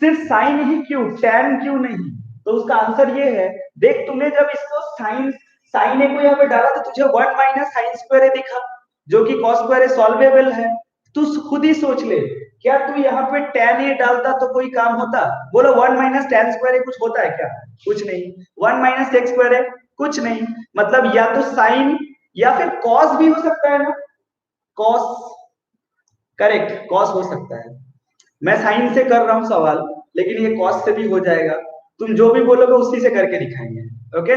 सिर्फ साइन ही क्यों, टैन क्यों नहीं? तो उसका आंसर ये है, देख तुमने जब इसको साइन साइन ए को यहाँ पे डाला तो तुझे 1 माइनस साइन स्क्वायर ए दिखा, जो कि कॉस स्क्वायर ए सॉल्वेबल है। तू खुद ही सोच ले, क्या तू यहाँ पे tan ए डालता तो कोई काम होता? बोलो 1 माइनस tan स्क्वायर ए कुछ होता है क्या? कुछ नहीं। 1 माइनस सेक्स स्क्वायर ए कुछ नहीं। मतलब या तो साइन या फिर कॉस भी हो सकता है ना, कॉस, करेक्ट, कॉस हो सकता है। मैं साइन से कर रहा हूं सवाल, लेकिन ये कॉस से भी हो जाएगा। तुम जो भी बोलोगे उसी से करके दिखाएंगे। ओके,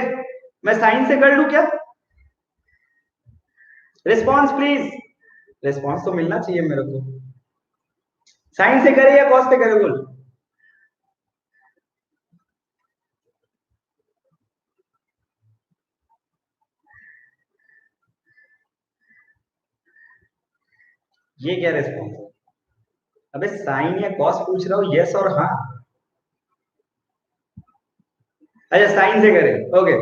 मैं साइन से कर लूं क्या? रिस्पॉन्स प्लीज, रिस्पॉन्स तो मिलना चाहिए मेरे को। साइन से करे या कॉस से करे बोल। ये क्या रिस्पॉन्स? अबे साइन या कॉस पूछ रहा हूँ, यस और हाँ। अच्छा साइन से करें, ओके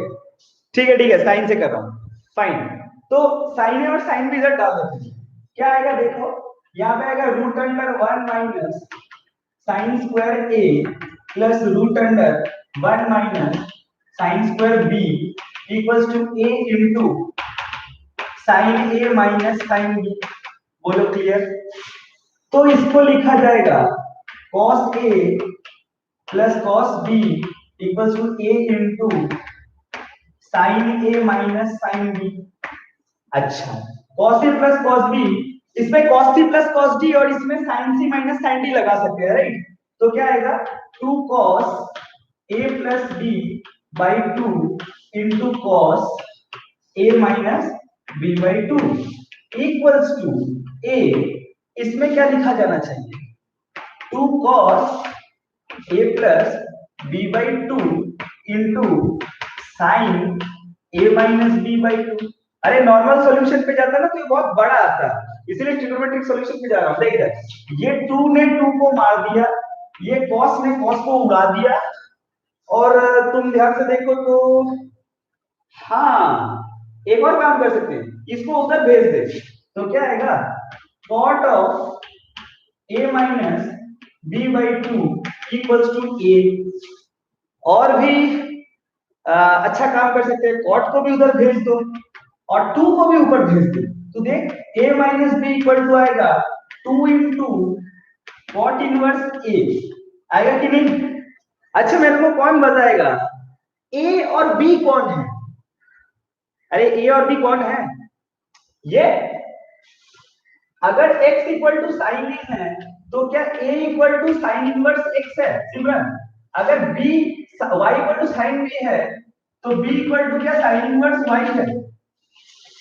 ठीक है साइन से कर रहा हूँ, फाइन। तो साइन है और साइन भी इधर डाल देते हैं, क्या आएगा देखो, यहाँ पे आएगा root under 1 minus sine square a plus root under 1 minus sine square b equals to a into sine a minus sine b. बोलो क्लियर। तो इसको लिखा जाएगा cos a plus cos b equals to a into sine a minus sine b. अच्छा cos a plus cos b, इसमें cos c plus cos d और इसमें sin c minus sin d लगा सकते हैं, राइट। तो क्या आएगा 2 cos a plus b by 2 into cos a minus b by 2 equals to a, इसमें क्या लिखा जाना चाहिए 2 cos a plus b by 2 into sine a minus b by 2। अरे नॉर्मल सॉल्यूशन पे जाता ना तो ये बहुत बड़ा आता है, इसलिए ट्रिग्नोमेट्रिक सॉल्यूशन पे जा रहा हूं। देख इधर, ये 2 ने 2 को मार दिया, ये cos ने cos को उड़ा दिया, और तुम ध्यान से देखो तो हाँ एक और काम कर सकते हैं, इसको उधर भेज दे तो क्या आएगा cot of a minus b by 2 equals to a. और भी अच्छा काम कर सकते हैं, cot को भी उधर भेज दो और 2 को भी ऊपर भेज दो, तो देख a minus b equal to आएगा 2 इंटू कॉट इनवर्स a, आएगा कि नहीं। अच्छा मेरे को कौन बताएगा a और b कौन है। अरे a और b कौन है, ये अगर x equal to sine a है तो क्या a equal to sine inverse x है सिमरन। अगर b y equal to sine b है तो b इक्वल टू क्या साइन इनवर्स y है।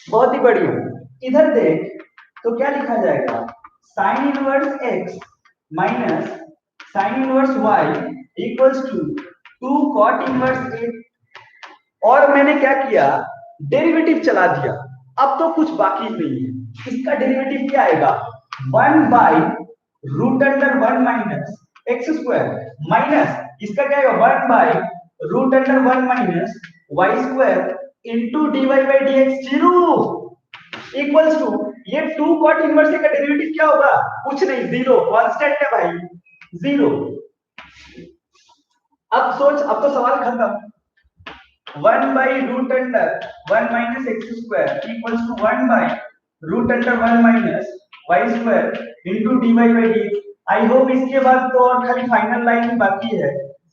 बहुत ही बढ़िया, इधर देख तो क्या लिखा जाएगा sine inverse x minus sine inverse y equals to 2 cot inverse a। और मैंने क्या किया डेरिवेटिव चला दिया, अब तो कुछ बाकी नहीं है। इसका डेरिवेटिव क्या आएगा 1 by root under 1 minus x square minus इसका क्या आएगा 1 by root under 1 minus y square into d y by d x zero equals to ये 2 कॉट इनवर्स का डेरिवेटिव क्या होगा कुछ नहीं, जीरो, कांस्टेंट है भाई, जीरो। अब सोच, अब तो सवाल खत्म। 1 by root under 1 minus x square equals to 1 by root under 1 minus y square into d y by d. I hope इसके बाद तो और खाली फाइनल लाइन ही बाकी है,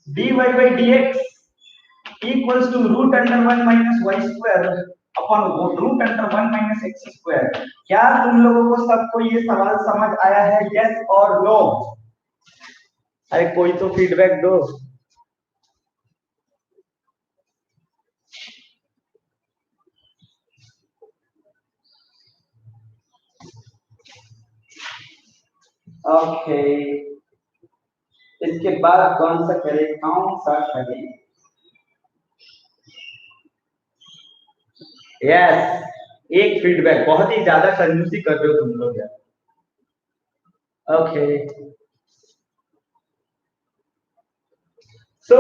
d y by d x equals to root under 1 minus y square upon root under 1 minus x square. क्या तुम लोगों को सबको ये सवाल समझ आया है, यस और नो। अरे कोई तो फीडबैक दो। ओके इसके बाद कौन सा करें। यस एक फीडबैक, बहुत ही ज्यादा कंजूसी कर रहे हो तुम लोग यार। ओके सो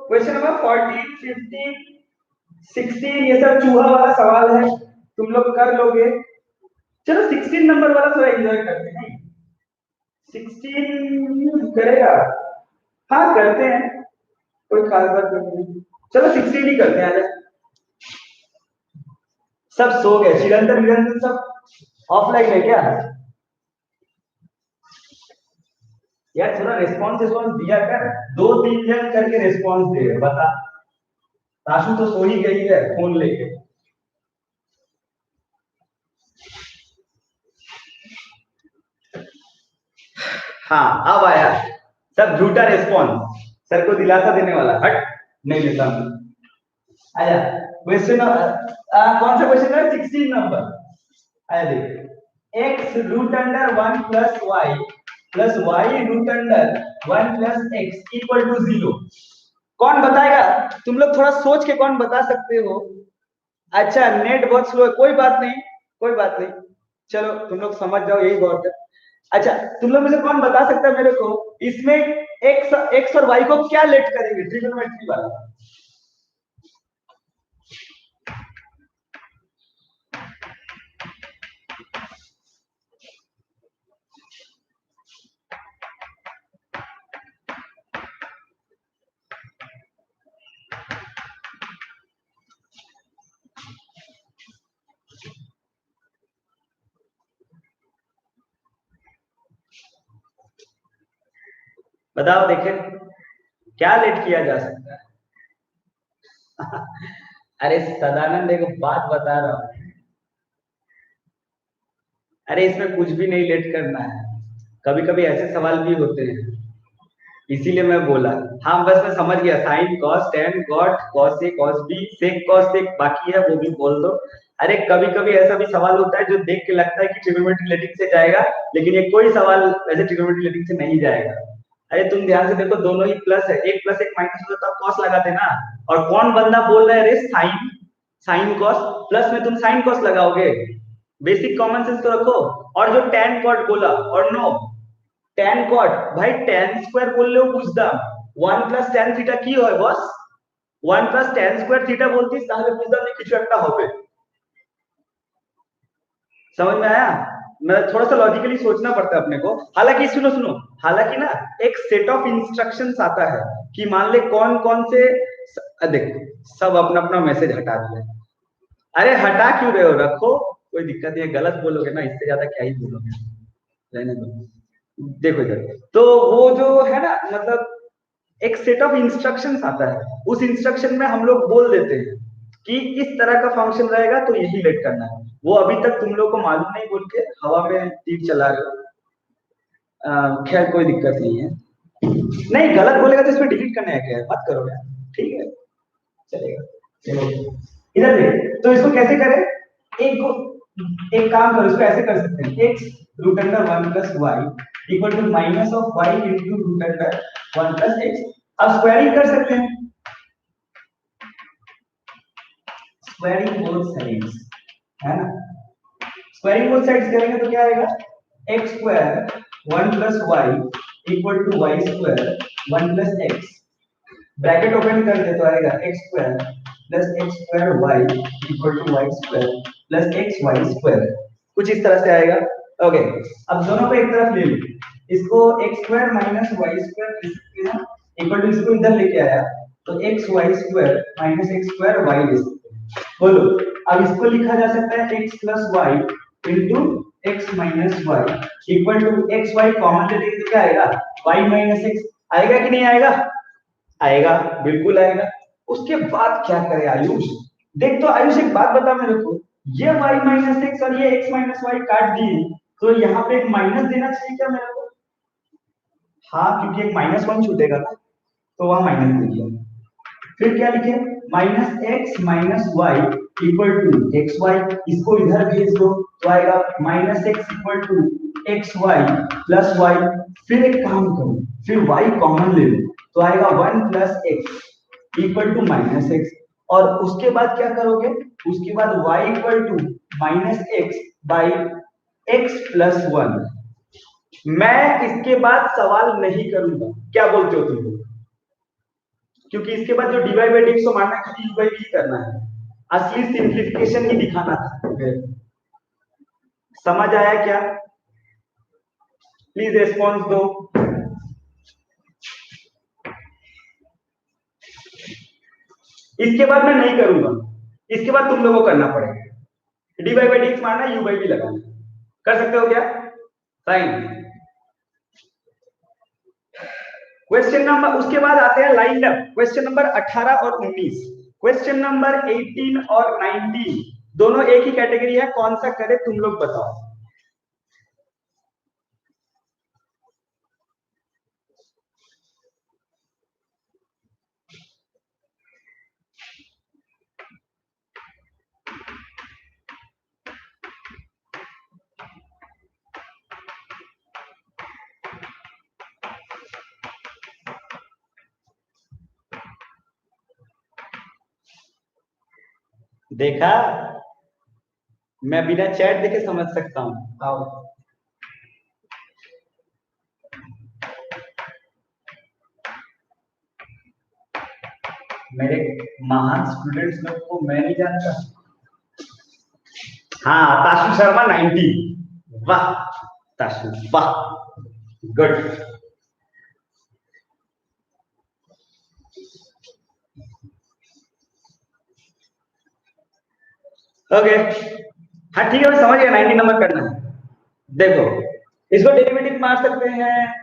क्वेश्चन नंबर 14 15 16 ये सब चूहा वाला सवाल है, तुम लोग कर लोगे। चलो 16 नंबर वाला थोड़ा एंजॉय करते हैं। 16 करेगा, हाँ करते हैं, कोई खास बात नहीं। चलो 16 ही करते हैं। सब सो गए, चिरंतन निरंजन सब ऑफलाइन है क्या यार। थोड़ा रिस्पॉन्स दिया कर, 2-3 जन करके रिस्पॉन्स दे बता। राशु तो सो ही गई है फोन लेके। हाँ अब आया सब झूठा रिस्पॉन्स, सर को दिलासा देने वाला, हट नहीं लेता हूं। आया क्वेश्चन कौन सा क्वेश्चन है 16 नंबर। आया देख x root under 1 plus y plus y root under 1 plus x equal to 0। कौन बताएगा, तुम लोग थोड़ा सोच के कौन बता सकते हो। अच्छा नेट बहुत स्लो है, कोई बात नहीं कोई बात नहीं, चलो तुम लोग समझ जाओ यही बहुत है। अच्छा, तुम लोग में से कौन बता सकता है मेरे को, इसमें एक्स और वाई को क्या लेट करेंगे ट्रिग्नोमेट्री वाला? बताओ देखें, क्या लेट किया जा सकता है? अरे सदानंद, एक बात बता रहा हूँ। अरे इसमें कुछ भी नहीं लेट करना है, कभी कभी ऐसे सवाल भी होते हैं, इसीलिए मैं बोला। हाँ बस मैं समझ गया, sine cos tan cot cos a cos b sec cos एक बाकी है, वो भी बोल दो। अरे कभी कभी ऐसा भी सवाल होता है जो देख के लगता है कि ट्रिग्नोमेट्री रिलेटिव से जाएगा, लेकिन ये कोई सवाल ऐसे ट्रिग्नोमेट्री रिलेटिव से नहीं जाएगा। अरे तुम ध्यान से देखो, दोनों ही प्लस है, एक प्लस एक माइनस होता तो कॉस लगाते ना। और कौन बंदा बोल रहा है अरे साइन, साइन कॉस, प्लस में तुम साइन कॉस लगाओगे? बेसिक कॉमन सेंस तो रखो। और जो टेन कॉट बोला, और नो, टेन कॉट भाई टेन स्क्वायर বললেও বুঝতাম, 1 প্লাস tan থিটা কি হয় বস? 1 প্লাস tan স্কয়ার থিটা বলতিস তাহলে বুঝতাম যে কিছু একটা হবে। समझ में आया? मैं थोड़ा सा लॉजिकली सोचना पड़ता है अपने को। हालांकि सुनो सुनो, हालांकि ना एक सेट ऑफ इंस्ट्रक्शंस आता है कि मान ले कौन कौन से देख, सब अपना अपना मैसेज हटा दिया। अरे हटा क्यों रहे हो, रखो, कोई दिक्कत नहीं है, गलत बोलोगे ना, इससे ज्यादा क्या ही बोलोगे, रहने दो। देखो इधर, तो वो जो है ना, मतलब एक सेट ऑफ इंस्ट्रक्शंस आता है, उस इंस्ट्रक्शन में हम लोग बोल देते हैं कि इस तरह का फंक्शन रहेगा तो यही लेट करना है। वो अभी तक तुम लोग को मालूम नहीं बोल के हवा में तीर चला रहे हो। खैर कोई दिक्कत नहीं है। नहीं गलत बोलेगा तो इसमें डिलीट करने है क्या, मत करो यार। ठीक है, चलेगा। चलो इधर देख, तो इसको कैसे करें? एक को एक काम करो, इसको ऐसे कर सकते हैं, x root under one plus y equal to minus of y into root under one plus x. अब स्क्वायरिंग कर सकते हैं, स्क्वायरिंग बोथ साइड्स, है ना? स्क्वायरिंग बोथ साइड्स करेंगे तो क्या आएगा, x square one plus y equal to y square one plus x. Bracket open कर दे तो आएगा x square plus x square y equal to y square plus x y square, कुछ इस तरह से आएगा। ओके, अब दोनों को एक तरफ ले लो, इसको x square minus y square लिख सकते हैं, इक्वल टू इसको इधर लेके आया तो x y square minus x square y ले सकते हैं। बोलो, अब इसको लिखा जा सकता है x plus y into x minus y equal to x y common ले लेंगे तो क्या आएगा, वाई माइनस एक्स। आएगा कि नहीं आएगा? आएगा, बिल्कुल आएगा। उसके बाद क्या करे आयुष, देख तो आयुष एक बात बता मेरे को, ये y माइनस एक्स और ये x माइनस वाई काट दिए, तो यहाँ पे एक माइनस देना चाहिए क्या मेरे को? हाँ, क्योंकि एक माइनस वन छूटेगा ना, तो वहां माइनस दे दिया। फिर क्या लिखे, minus x minus y equal to x y, इसको इधर भेज दो तो आएगा minus x equal to x y plus y. फिर एक काम करो, फिर वाई कॉमन ले लो तो आएगा one plus x equal to minus x. और उसके बाद क्या करोगे, उसके बाद y equal to minus x by x plus one. मैं इसके बाद सवाल नहीं करूंगा, क्या बोलते हो तुम लोग? क्योंकि इसके बाद जो dy बाई dx को मानना खाली u बाई v करना है, असली सिंप्लीफिकेशन ही दिखाना था। समझ आया क्या? प्लीज रेस्पॉन्स दो। इसके बाद मैं नहीं करूंगा, इसके बाद तुम लोगों को करना पड़ेगा, dy बाई dx मानना, u बाई v लगाना। कर सकते हो क्या? फाइन। क्वेश्चन नंबर, उसके बाद आते हैं लाइन अप, क्वेश्चन नंबर 18 और 19। क्वेश्चन नंबर 18 और 19 दोनों एक ही कैटेगरी है, कौन सा करे तुम लोग बताओ। देखा, मैं बिना चैट देखे समझ सकता हूँ। आओ, मेरे महान स्टूडेंट्स लोग को मैं नहीं जानता। हाँ, ताशु शर्मा 90। वाह ताशु, वाह, गुड। ओके, हाँ ठीक है, मैं समझ गया 90 नंबर करना है। देखो, इसको डेरिवेटिव मार सकते हैं,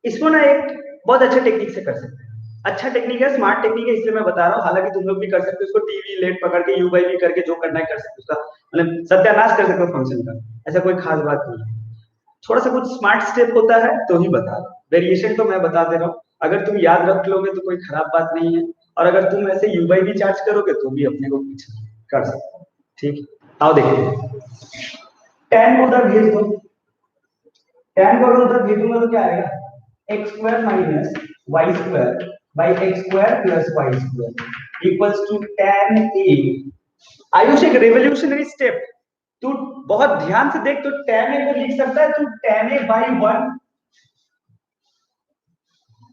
इसको ना एक बहुत अच्छे टेक्निक से कर सकते हैं। अच्छा टेक्निक है, स्मार्ट टेक्निक है, इसलिए मैं बता रहा हूँ। हालांकि तुम लोग भी कर सकते हो इसको, टीवी लेट पकड़ के यू बाई वी करके जो करना है कर सकते हो, उसका मतलब सत्यानाश कर सकते हो फंक्शन का। ऐसा कोई खास बात नहीं है, थोड़ा सा कुछ स्मार्ट स्टेप होता है तो ही बता रहा हूँ। वेरिएशन तो मैं बता दे रहा हूँ, अगर तुम याद रख लोगे तो कोई खराब बात नहीं है, और अगर तुम ऐसे यू बाई वी चार्ज करोगे तो भी अपने को कुछ कर सकते हो। ठीक, आओ देखते हैं। टेन को उधर भेज दो, टेन को अगर उधर भेजूंगा तो क्या आएगा, x square minus y square by x square plus y square equals to tan a. Ayush एक रेवोल्यूशनरी स्टेप, तू बहुत ध्यान से देख, तो टेन ए को लिख सकता है तू टेन ए बाई वन।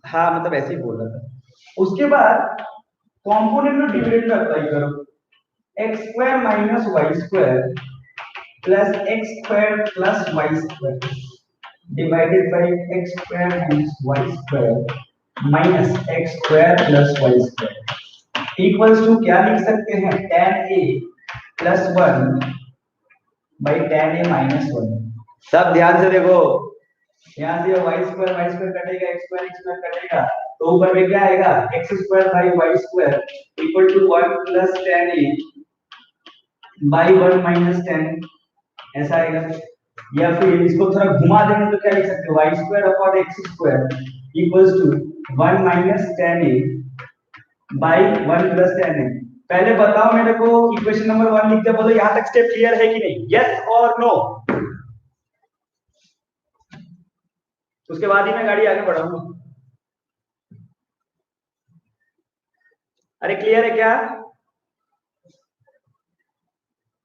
हाँ मतलब ऐसे ही बोल रहा था। उसके बाद कॉम्पोनेंट में डिविडेंड अप्लाई करो, x square minus y square plus x square plus y square divided by x square minus y square minus x square plus y square equals to क्या लिख सकते हैं, ten a plus one by ten a minus one. सब ध्यान से देखो, यहाँ से वाई स्क्वायर कटेगा, एक्स स्क्वायर कटेगा, तो ऊपर में क्या आएगा, x square by y square equal to one plus tan a by one minus ten, ऐसा आएगा। या फिर इसको थोड़ा घुमा देंगे तो क्या लिख सकते हो, y square upon x square equals to one minus tan a by one plus tan a. पहले बताओ मेरे को, इक्वेशन नंबर वन लिख दे, बोलो यहाँ तक स्टेप क्लियर है कि नहीं, यस और नो। उसके बाद ही मैं गाड़ी आगे बढ़ाऊंगा। अरे क्लियर है क्या,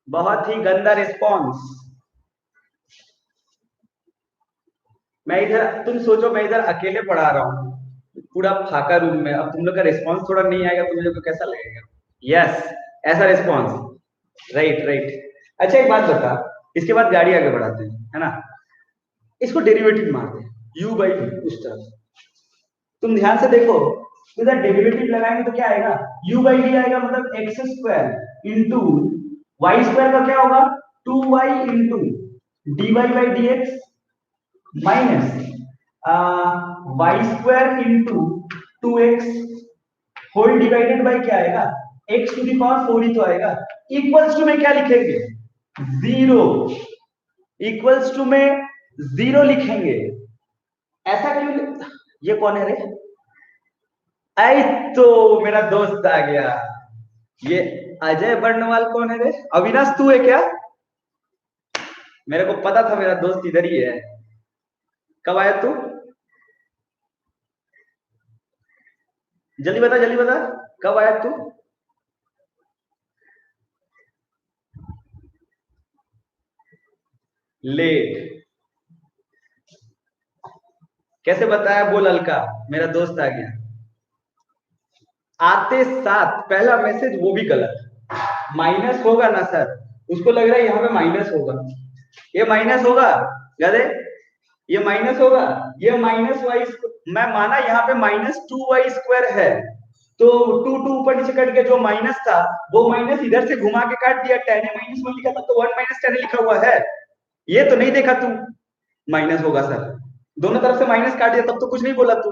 बहुत ही गंदा रिस्पॉन्स। मैं इधर, तुम सोचो मैं इधर अकेले पढ़ा रहा हूँ पूरा फाका रूम में, अब तुम लोग का रिस्पॉन्स थोड़ा नहीं आएगा तो मुझे तो कैसा लगेगा। यस, ऐसा रिस्पॉन्स, राइट राइट। अच्छा एक बात बता, इसके बाद गाड़ी आगे बढ़ाते हैं, है ना। इसको डेरिवेटिव मारते हैं, u बाई उस तरफ। तुम ध्यान से देखो, इधर डेरिवेटिव लगाएंगे तो क्या आएगा, u बाई डी आएगा, मतलब x square into y square का क्या होगा, two y into d y by d x minus y square into two x whole divided by क्या आएगा, x to the power four ही तो आएगा। इक्वल्स टू में क्या लिखेंगे, जीरो। इक्वल्स टू में जीरो लिखेंगे, ऐसा क्यों, ये कौन है रे, आई तो मेरा दोस्त आ गया। ये अजय बर्णवाल कौन है रे, अविनाश तू है क्या, मेरे को पता था मेरा दोस्त इधर ही है। कब आया तू, जल्दी बता कब आया तू। लेट, कैसे बताया, बोल अलका, मेरा दोस्त आ गया। आते साथ पहला मैसेज वो भी गलत, माइनस होगा ना सर, उसको लग रहा है यहाँ पे माइनस होगा, ये माइनस होगा गधे, ये माइनस होगा, ये माइनस वाई, मैं माना यहाँ पे माइनस टू वाई स्क्वायर है, तो टू टू ऊपर नीचे कट गया, जो माइनस था वो माइनस इधर से घुमा के काट दिया, टेन ए माइनस वन लिखा था तो वन माइनस टेन लिखा हुआ है, ये तो नहीं देखा तू माइनस होगा सर, दोनों तरफ से माइनस काट दिया तब तो कुछ नहीं बोला तू।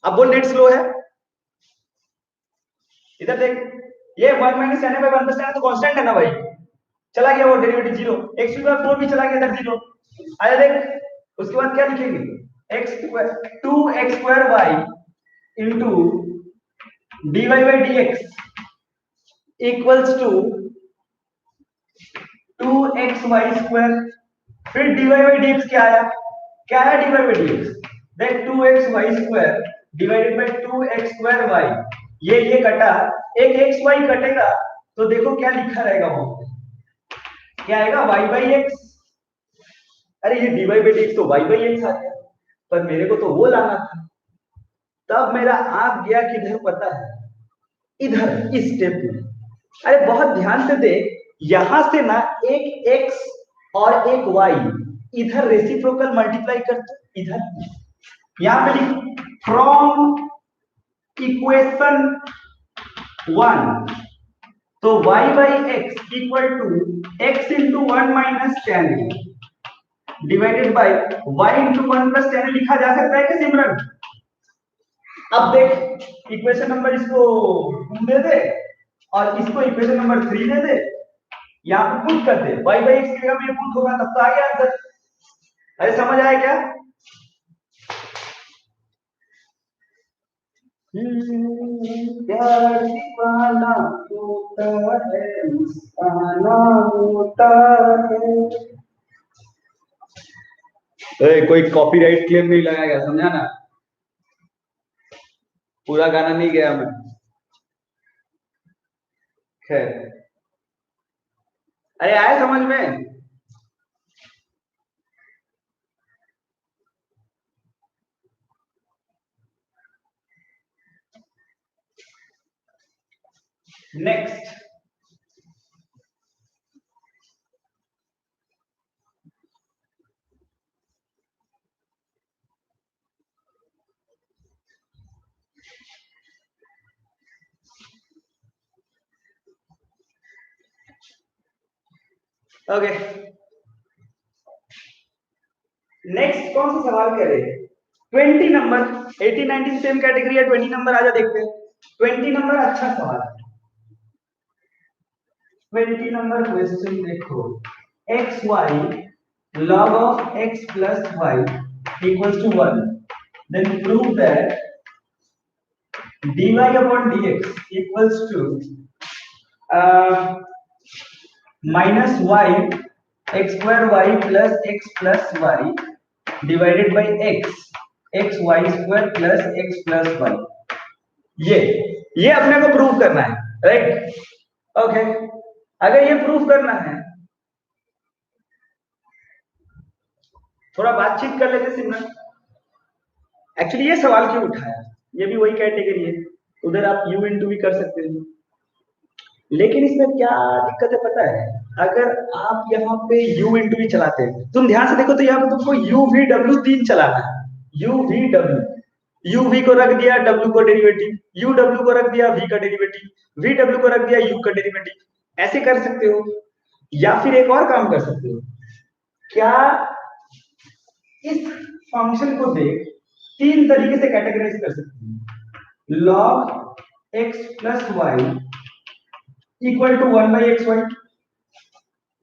अब वो नेट स्लो है, इधर देख, ये one minus ten by one plus ten तो कांस्टेंट है ना भाई, चला गया वो डेरिवेटिव जीरो, एक्स की पावर फोर भी चला गया इधर जीरो, आया देख। उसके बाद क्या लिखेंगे, x square two x square y into d y by d x equals to two x y square, फिर d y by d x क्या आया, क्या है d y by d x, देख two x y square divided by two x square y, ये कटा, एक एक्स वाई कटेगा तो देखो क्या लिखा रहेगा, वो क्या आएगा, वाई बाई एक्स। अरे ये d y by d x तो वाई बाई एक्स आ गया, पर मेरे को तो वो लाना था, तब मेरा आप गया किधर पता है, इधर इस स्टेप में। अरे बहुत ध्यान से देख, यहां से ना एक x और एक y इधर रेसिप्रोकल मल्टीप्लाई करते इधर, यहां पे लिख फ्रॉम इक्वेशन 1, तो y by x equal to x into 1 minus tan divided by y into 1 plus tan लिखा जा सकता है क्या सिमरन? अब देख इक्वेशन नंबर इसको 2 दे दे और इसको इक्वेशन नंबर 3 दे दे, यहां पे पुट कर दे, y बाई एक्स की जगह में पुट होगा तब तो आ गया आंसर। अरे समझ आया क्या? प्यार दीवाना होता है, मुस्काना होता है। कोई कॉपीराइट क्लेम नहीं लगाएगा, समझा ना? पूरा गाना नहीं गया मैं। खैर, अरे आया समझ में? नेक्स्ट, ओके नेक्स्ट कौन सा सवाल करे? 20 नंबर, 80 90 सेम कैटेगरी है, 20 नंबर आजा देखते हैं। 20 नंबर अच्छा सवाल है। 20 नंबर क्वेश्चन देखो, x y log of x plus y equals to 1, then prove that dy upon dx equals to minus y x square y plus x plus y divided by x x y square plus x plus y। ये अपने को प्रूव करना है, राइट? ओके, अगर ये प्रूव करना है, थोड़ा बातचीत कर लेते सिमरन। एक्चुअली ये सवाल क्यों उठाया, ये भी वही कैटेगरी है, उधर आप u इंटू भी कर सकते हो, लेकिन इसमें क्या दिक्कत है पता है? अगर आप यहाँ पे u इंटू भी चलाते हैं, तुम ध्यान से देखो तो यहाँ पे तुमको u v w 3 चलाना है, u v w, u v को रख दिया w को डेरिवेटिव, u w को रख दिया v का डेरिवेटिव, v w को रख दिया u का डेरिवेटिव, ऐसे कर सकते हो। या फिर एक और काम कर सकते हो, क्या इस फंक्शन को देख 3 तरीके से कैटेगराइज कर सकते हैं। log x plus y equal to 1 by x y,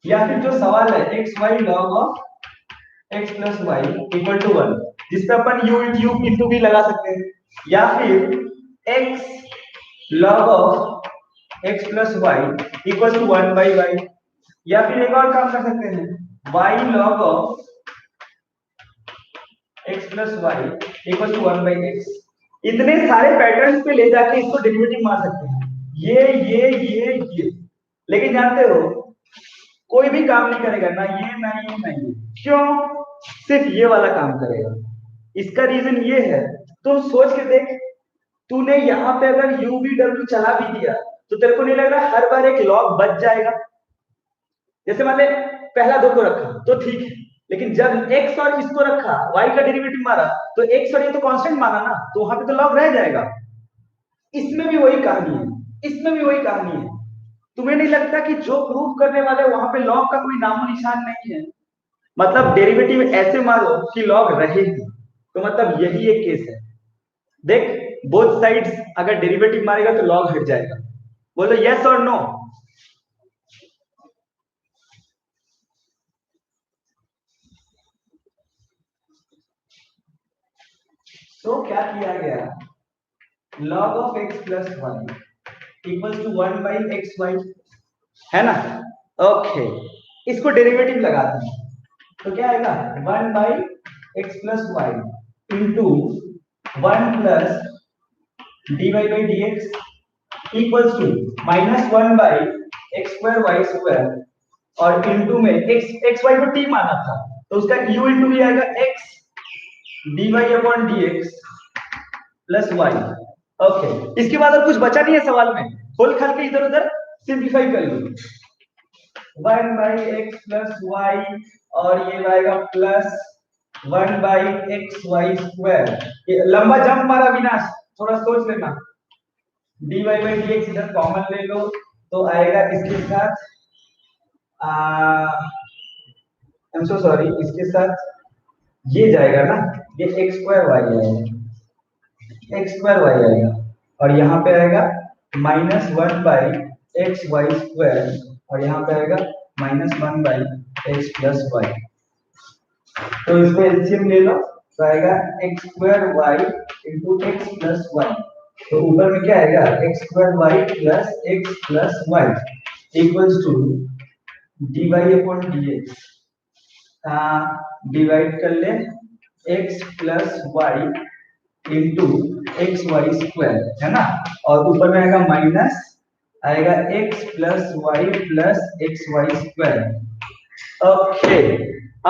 या फिर जो सवाल है x y log of x plus y equal to 1, जिस पे अपन u इंटू भी लगा सकते हैं, या फिर x log of x plus y equal to 1 by y, या फिर एक और काम कर सकते हैं y log of x plus y equal to 1 by x. इतने सारे पैटर्न्स पे ले जाके इसको डेरिवेटिव मार सकते हैं, ये, लेकिन जानते हो कोई भी काम नहीं करेगा, ना ये ना ये ना ये। क्यों? सिर्फ ये वाला काम करेगा। इसका रीजन ये है, तुम सोच के देख, तूने यहाँ पे अगर u v w चला भी दिया तो तेरे को नहीं लग रहा हर बार एक लॉग बच जाएगा? जैसे मान ले पहला 2 को रखा तो ठीक है, लेकिन जब x और इसको रखा, y का डेरिवेटिव मारा, तो x और ये तो कांस्टेंट माना ना, तो वहां पे तो लॉग रह जाएगा। इसमें भी वही कहानी है, इसमें भी वही कहानी है। तुम्हें नहीं लगता कि जो प्रूफ करने वाले वहां पे लॉग का कोई नामो निशान नहीं है? मतलब डेरिवेटिव ऐसे मारो कि लॉग रहे ही, तो मतलब यही एक केस है। देख बोथ साइड्स अगर डेरिवेटिव मारेगा तो लॉग हट जाएगा। बोलो यस और नो? तो क्या किया गया, log of x plus y equals to 1 by x y, है ना? ओके, इसको डेरिवेटिव लगाते हैं तो क्या आएगा 1 by x plus y into 1 plus dy by dx equals to minus 1 by x square y square, और इनटू में x y को t माना था तो उसका u इंटू भी आएगा x dy upon dx plus y. Okay, इसके बाद और कुछ बचा नहीं है सवाल में, खोल खाल के इधर उधर सिंप्लीफाई कर लो। 1/x प्लस वाई और ये आएगा प्लस 1/xy²। लंबा जंप मारा विनाश, थोड़ा सोच लेना। dy by dx इधर कॉमन ले लो तो आएगा इसके साथ आई एम सो सॉरी, इसके साथ ये जाएगा ना, ये x² y आएगा, x² y आएगा और यहाँ पे आएगा -1/xy² और यहाँ पे आएगा -1/x प्लस y। तो इसको एलसीएम ले लो तो आएगा x² y into x plus y। तो ऊपर में क्या आएगा, x² y plus x plus y equals to dy upon dx। Divide कर ले x plus y into x y square, है ना, और ऊपर में आएगा माइनस आएगा x plus y plus x y square. Okay,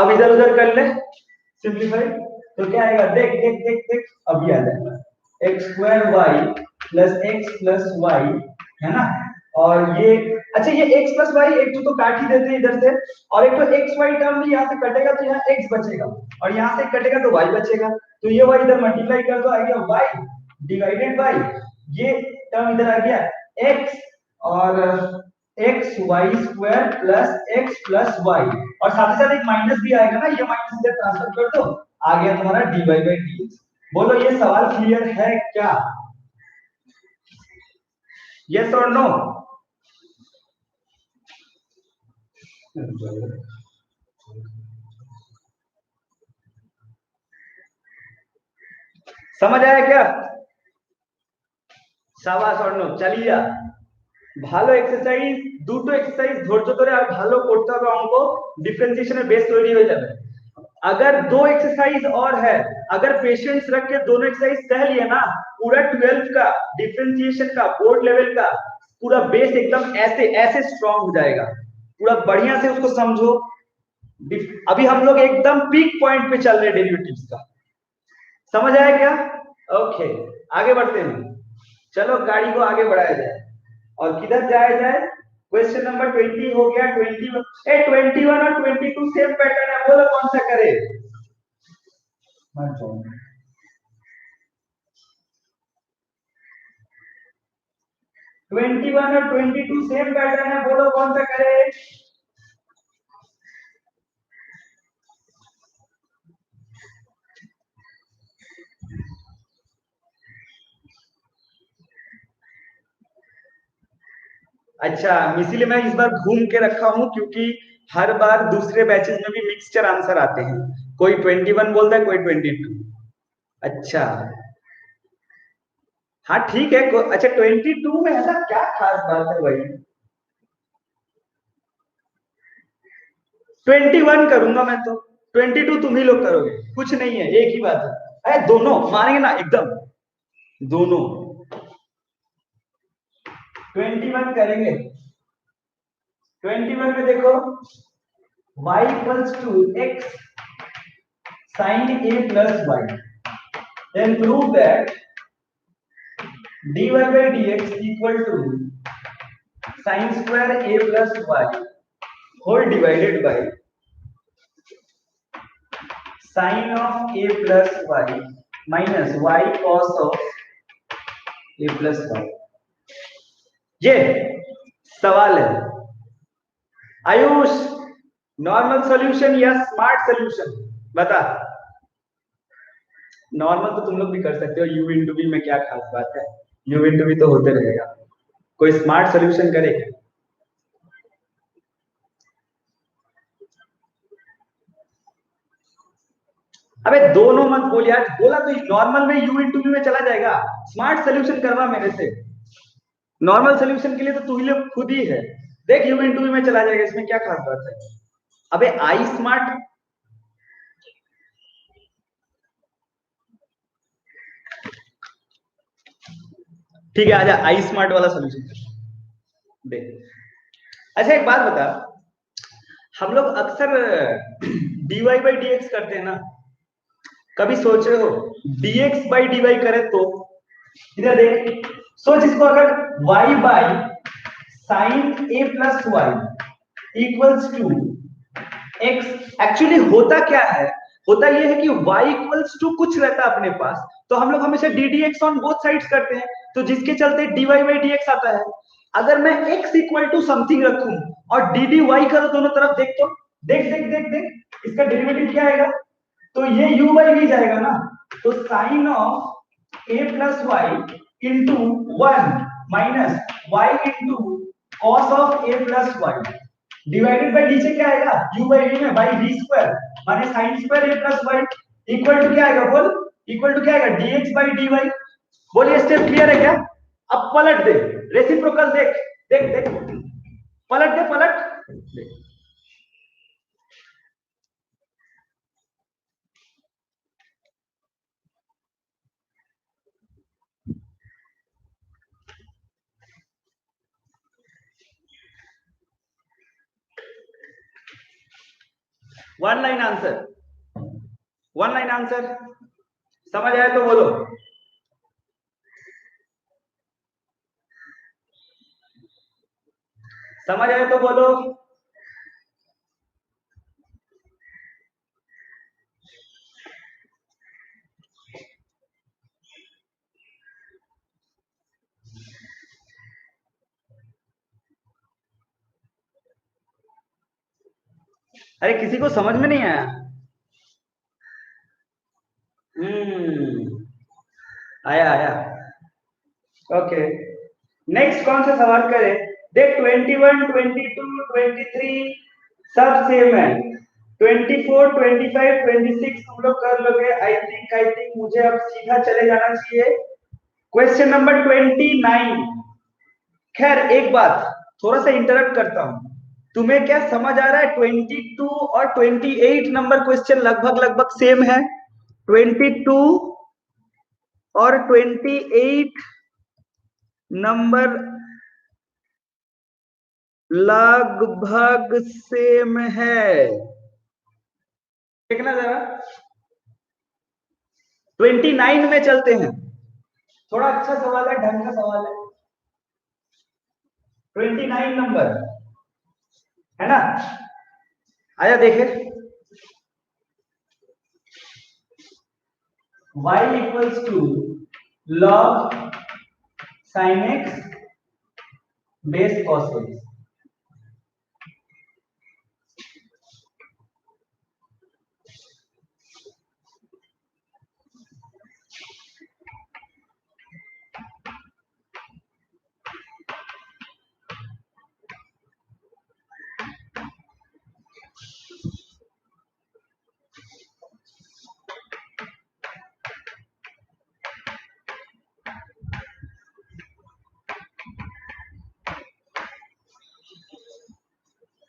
अब इधर उधर कर ले सिंप्लीफाई तो क्या आएगा, देख देख देख देख अभी आ जाएगा x² y plus x plus y, है ना, और ये अच्छा ये x प्लस वाई एक तो काट ही देते हैं इधर से, और एक तो एक्स वाई टर्म भी यहाँ से कटेगा तो यहाँ x बचेगा और यहाँ से कटेगा तो y बचेगा, तो ये y इधर मल्टीप्लाई कर दो, आ गया y डिवाइडेड बाय ये टर्म इधर आ गया x और x y square plus x plus y, और साथ ही साथ एक माइनस भी आएगा ना, ये माइनस इधर ट्रांसफर कर दो, आ गया तुम्हारा dy बाई dx। बोलो ये सवाल क्लियर है क्या? यस और नो? समझ आया क्या? शाबाश और नो। चलिए ভালো এক্সারসাইজ, দুটো এক্সারসাইজ ধৈর্য ধরে আর ভালো করতে হবে অঙ্ক, ডিফারেন্সিয়েশনের বেস তৈরি হয়ে যাবে। अगर दो एक्सरसाइज और है, अगर पेशेंस रख के दोनों एक्सरसाइज सह लिए ना, पूरा 12th का डिफरेंशिएशन का बोर्ड लेवल का पूरा बेस एकदम ऐसे ऐसे स्ट्रांग हो जाएगा। पूरा बढ़िया से उसको समझो। अभी हम लोग एकदम पीक पॉइंट पे चल रहे हैं डेरिवेटिव्स का, समझ आया क्या? ओके, आगे बढ़ते हैं। चलो गाड़ी को आगे बढ़ाया जाए और किधर जाया जाए? क्वेश्चन नंबर 20 हो गया, 21 और 22 सेम पैटर्न है, बोलो कौन सा करे? 21 और 22 सेम पैटर्न है, बोलो कौन सा करे? अच्छा, इसीलिए मैं इस बार घूम के रखा हूं क्योंकि हर बार दूसरे बैचेस में भी मिक्सचर आंसर आते हैं, कोई 21 बोलता है, कोई 22। अच्छा हाँ ठीक है। अच्छा 22 में ऐसा क्या खास बात है भाई? 21 करूंगा मैं तो, 22 तुम ही लोग करोगे, कुछ नहीं है, एक ही बात है। अरे दोनों मानेंगे ना एकदम, दोनों 21 करेंगे। 21 में देखो y equals to x sin a plus y, then prove that dy by dx equal to sin square a plus y whole divided by sin of a plus y minus y cos of a plus y। ये सवाल है आयुष, नॉर्मल सॉल्यूशन या स्मार्ट सॉल्यूशन बता। नॉर्मल तो तुम लोग भी कर सकते हो, u इंटू v में क्या खास बात है, u इंटू v तो होते रहेगा, कोई स्मार्ट सॉल्यूशन करेगा? अबे दोनों मत बोल यार, बोला तो नॉर्मल में u इंटू v में चला जाएगा, स्मार्ट सॉल्यूशन करवा मेरे से। नॉर्मल सॉल्यूशन के लिए तो तू ही लोग खुद ही है, देख u इंटू v में चला जाएगा, इसमें क्या खास बात है? अबे आई स्मार्ट, ठीक है आजा आई स्मार्ट वाला सॉल्यूशन देख। अच्छा एक बात बता, हम लोग अक्सर dy बाई dx करते हैं ना, कभी सोचे हो dx बाई dy करें तो? इधर देख, सोच इसको, अगर y by sine a plus y equals to x, actually होता क्या है, होता यह है कि y इक्वल्स टू कुछ रहता है अपने पास, तो हम लोग हमेशा D D x on both sides करते हैं, तो जिसके चलते dy बाई डी एक्स आता है। अगर मैं x इक्वल टू समथिंग रखूं और डी डी वाई करो दोनों तरफ, देख तो देख देख देख देख इसका डेरिवेटिव क्या आएगा, तो ये u बाई v जाएगा ना, तो sine of a plus y into one minus y into cos of a plus y divided by नीचे क्या आएगा, u बाई v में बाई v स्क्वायर माने sin square a plus y equal to क्या आएगा, बोल इक्वल टू क्या आएगा, dx बाई dy। बोलिए स्टेप क्लियर है क्या? अब पलट दे, रेसिप्रोकल देख देख देख, पलट दे पलट दे। One line answer, one line answer, समझ आए तो बोलो। समझ आए तो बोलो। अरे किसी को समझ में नहीं आया? आया आया। ओके, नेक्स्ट कौन सा सवाल करें? देख 21, 22, 23 सब सेम है, 24, 25, 26 तुम लोग कर लोगे। आई थिंक मुझे अब सीधा चले जाना चाहिए क्वेश्चन नंबर 29। खैर एक बात, थोड़ा सा इंटरप्ट करता हूं, तुम्हें क्या समझ आ रहा है, 22 और 28 नंबर क्वेश्चन लगभग लगभग सेम है, 22 और 28 नंबर लगभग सेम है, देखना जरा। 29 में चलते हैं, थोड़ा अच्छा सवाल है, ढंग का सवाल है, 29 नंबर है ना, आया देखे। y equals to log sin x base cos x।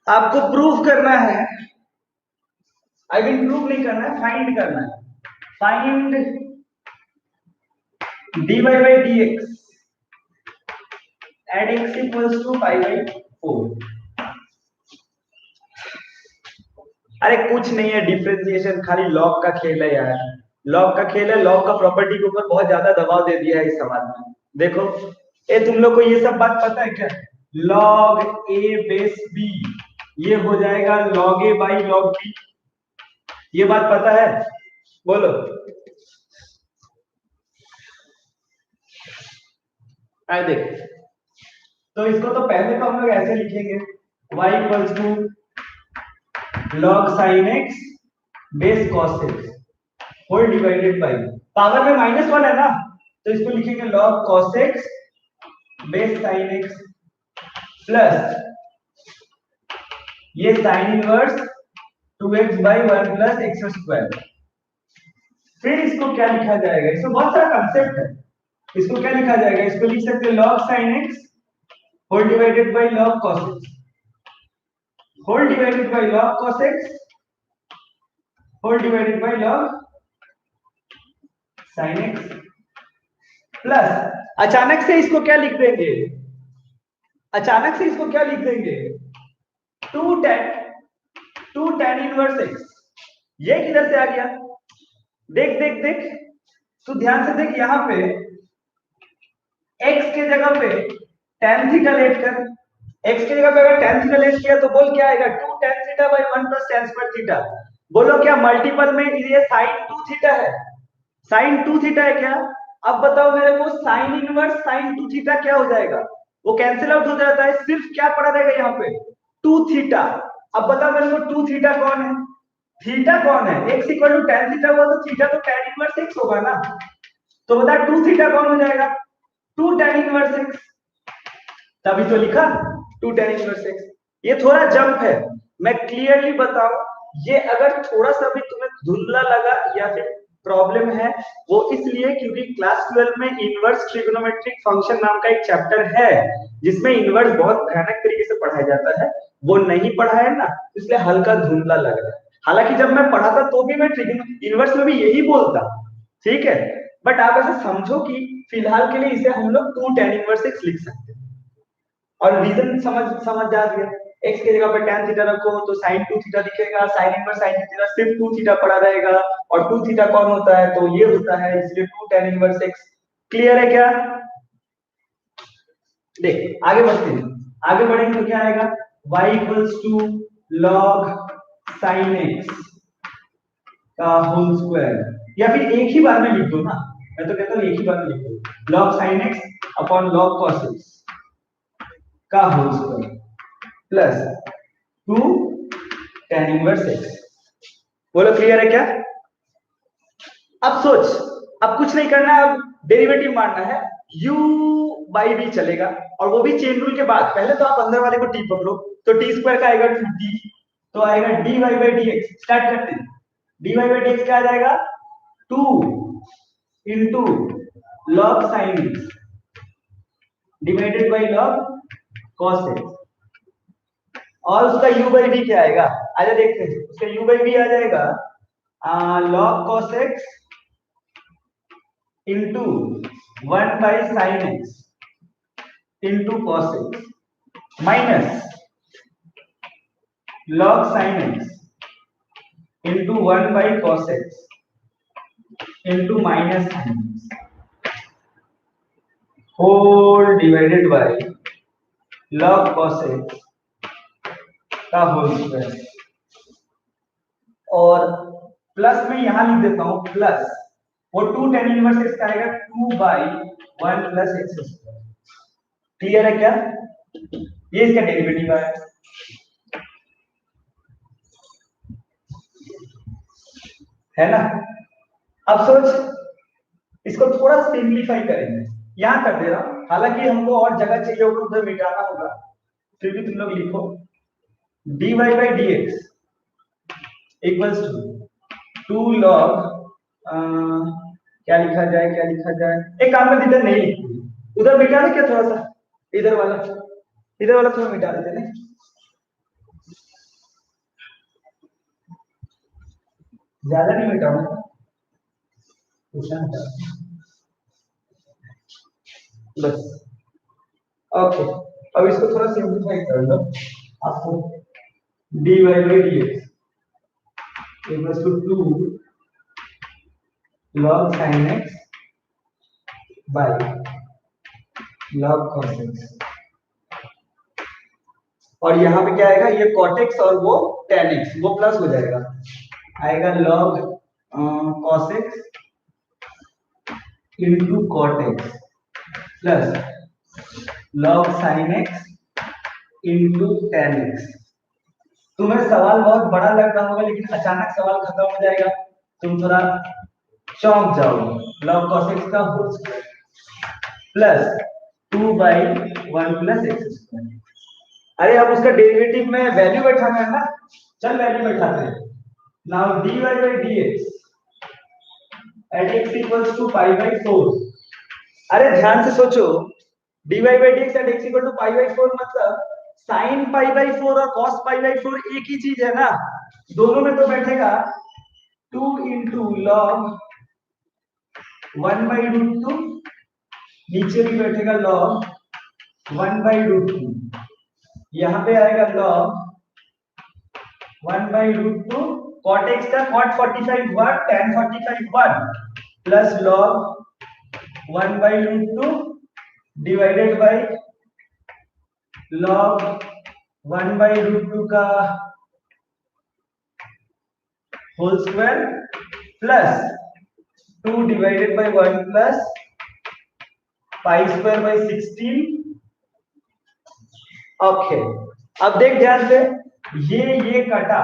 आपको प्रूफ करना है, आई मीन प्रूफ नहीं करना है, फाइंड करना है। Find dy by d x at x equals to pi by 4। अरे कुछ नहीं है, डिफरेंशिएशन खाली लॉग का खेल है यार, लॉग का खेल है, लॉग का प्रॉपर्टी के ऊपर बहुत ज्यादा दबाव दे दिया है इस सवाल में। देखो ए तुम लोग को ये सब बात पता है क्या, log a बेस b ये हो जाएगा log a by log b, ये बात पता है? बोलो। आए देख, तो इसको तो पहले तो हम लोग ऐसे लिखेंगे, y equals to log sin x base cos x whole divided by, power में -1 है ना, तो इसको लिखेंगे log cos x base sin x plus ये sine inverse 2x by 1 plus x square. फिर इसको क्या लिखा जाएगा, इसमें बहुत सारा कंसेप्ट है, इसको क्या लिखा जाएगा, इसको लिख सकते हैं log sin x whole divided by log cos x whole divided by log cos x whole divided by log sin x plus अचानक से इसको क्या लिख देंगे, अचानक से इसको क्या लिख देंगे, 2 tan इनवर्स x। ये किधर से आ गया, देख देख देख, तू ध्यान से देख, यहां पे x के जगह पे tan थीटा लेट कर, x की जगह पे अगर tan थीटा लेट किया तो बोल क्या आएगा 2 tan theta by 1 plus tan square theta. बोलो क्या मल्टीपल में ये sin 2 थीटा है, sin 2 थीटा है क्या? अब बताओ मेरे को sin इनवर्स sin 2 थीटा क्या हो जाएगा? वो कैंसिल आउट हो जाता है, सिर्फ क्या पड़ा रहेगा यहाँ पे 2 थीटा। अब बताओ मेरे को 2 थीटा कौन है? थीटा कौन है? x equal to tan theta हुआ तो थीटा तो tan इनवर्स x होगा ना। तो बता 2 थीटा कौन हो जाएगा? 2 tan इनवर्स x। तभी तो लिखा 2 tan इनवर्स x। ये थोड़ा जंप है, मैं क्लियरली बताऊं, ये अगर थोड़ा सा भी तुम्हें धुंधला लगा या फिर प्रॉब्लम है, वो इसलिए क्योंकि क्लास 12 में इनवर्स ट्रिगोनोमेट्रिक फंक्शन नाम का एक चैप्टर है जिसमें इनवर्स बहुत भयानक तरीके से पढ़ाया जाता है, वो नहीं पढ़ा है ना, इसलिए हल्का धुंधला लग रहा है। हालांकि जब मैं पढ़ा था तो भी मैं इनवर्स में भी यही बोलता, ठीक है, बट आप ऐसे समझो कि फिलहाल के लिए इसे हम लोग 2 tan इनवर्स x लिख सकते हैं। और रीजन समझ जा रही है, x की जगह पर tan थीटा रखो तो sin 2 थीटा दिखेगा, sin इनवर्स sin थीटा सिर्फ 2 थीटा पड़ा रहेगा, और 2 थीटा कौन होता है? तो ये होता है, इसलिए 2 tan इनवर्स x। क्लियर है क्या? देख आगे बढ़ते हैं, आगे बढ़ेंगे तो क्या आएगा y equals to log sin x का होल स्क्वायर, या फिर एक ही बार में लिख दो ना, मैं तो कहता हूँ एक ही बार में लिख दो log sin x upon log cos x का whole square plus 2 tan inverse x। बोलो क्लियर है क्या? अब सोच, अब कुछ नहीं करना है, अब डेरिवेटिव मारना है, u बाई v चलेगा, और वो भी चेन रूल के बाद। पहले तो आप अंदर वाले को t पकड़ो, तो t स्क्वायर का आएगा 2t, तो आएगा dy बाई dx। स्टार्ट करते हैं, dy बाई dx क्या आ जाएगा 2 into log sin x divided by log cos x, और उसका u बाई v क्या आएगा, आजा देखते हैं, उसका u बाई v आ जाएगा log cos x into 1 by sine x into cos x minus log sine x into 1 by cos x into minus sine x whole divided by log cos x का होल स्क्वायर, और प्लस में यहां लिख देता हूं प्लस वो 2 tan इनवर्स x का आएगा 2 by 1 plus x square. Clear है क्या? ये इसका डेरिवेटिव है, है ना। अब सोच, इसको थोड़ा सिंप्लीफाई करेंगे, यहां कर दे रहा हूं, हालांकि हमको और जगह चाहिए होगा, उधर मिटाना होगा, फिर भी तुम लोग लिखो dy by dx equals to 2 log क्या लिखा जाए, क्या लिखा जाए, एक काम कर, इधर नहीं लिखते, उधर मिटा दे क्या थोड़ा सा, इधर वाला थोड़ा मिटा देते ना, ज्यादा नहीं मिटाऊंगा, बस ओके। अब इसको थोड़ा सिंप्लीफाई कर लो, आपको dy by dx equals to 2 log sin x by log cos x, और यहाँ पे क्या आएगा, ये cot x और वो tan x, वो प्लस हो जाएगा, आएगा log cos x into cot x plus log sin x into tan x। तुम्हें सवाल बहुत बड़ा लग रहा होगा, लेकिन अचानक सवाल खत्म हो जाएगा, तुम थोड़ा चौंक जाओगे। log cos x का whole square plus 2 by 1 plus x square. अरे अब उसका डेरिवेटिव में वैल्यू बैठाना है ना, चल वैल्यू बैठाते हैं। Now dy by dx at x equals to pi by 4। अरे ध्यान से सोचो, dy by dx at x equal to pi by 4 मतलब sin पाई बाई 4 और cos पाई बाई 4 एक ही चीज है ना, दोनों में तो बैठेगा 2 इंटू log 1 बाई रूट 2, नीचे भी बैठेगा log 1 बाई रूट 2, यहाँ पे आएगा log 1 by root 2, cot x का cot 45 1 tan 45 1 plus log 1 by root 2 divided by log 1/√2 का whole square plus 2 divided by 1 plus pi square by 16। Okay, अब देख ध्यान से, ये कटा।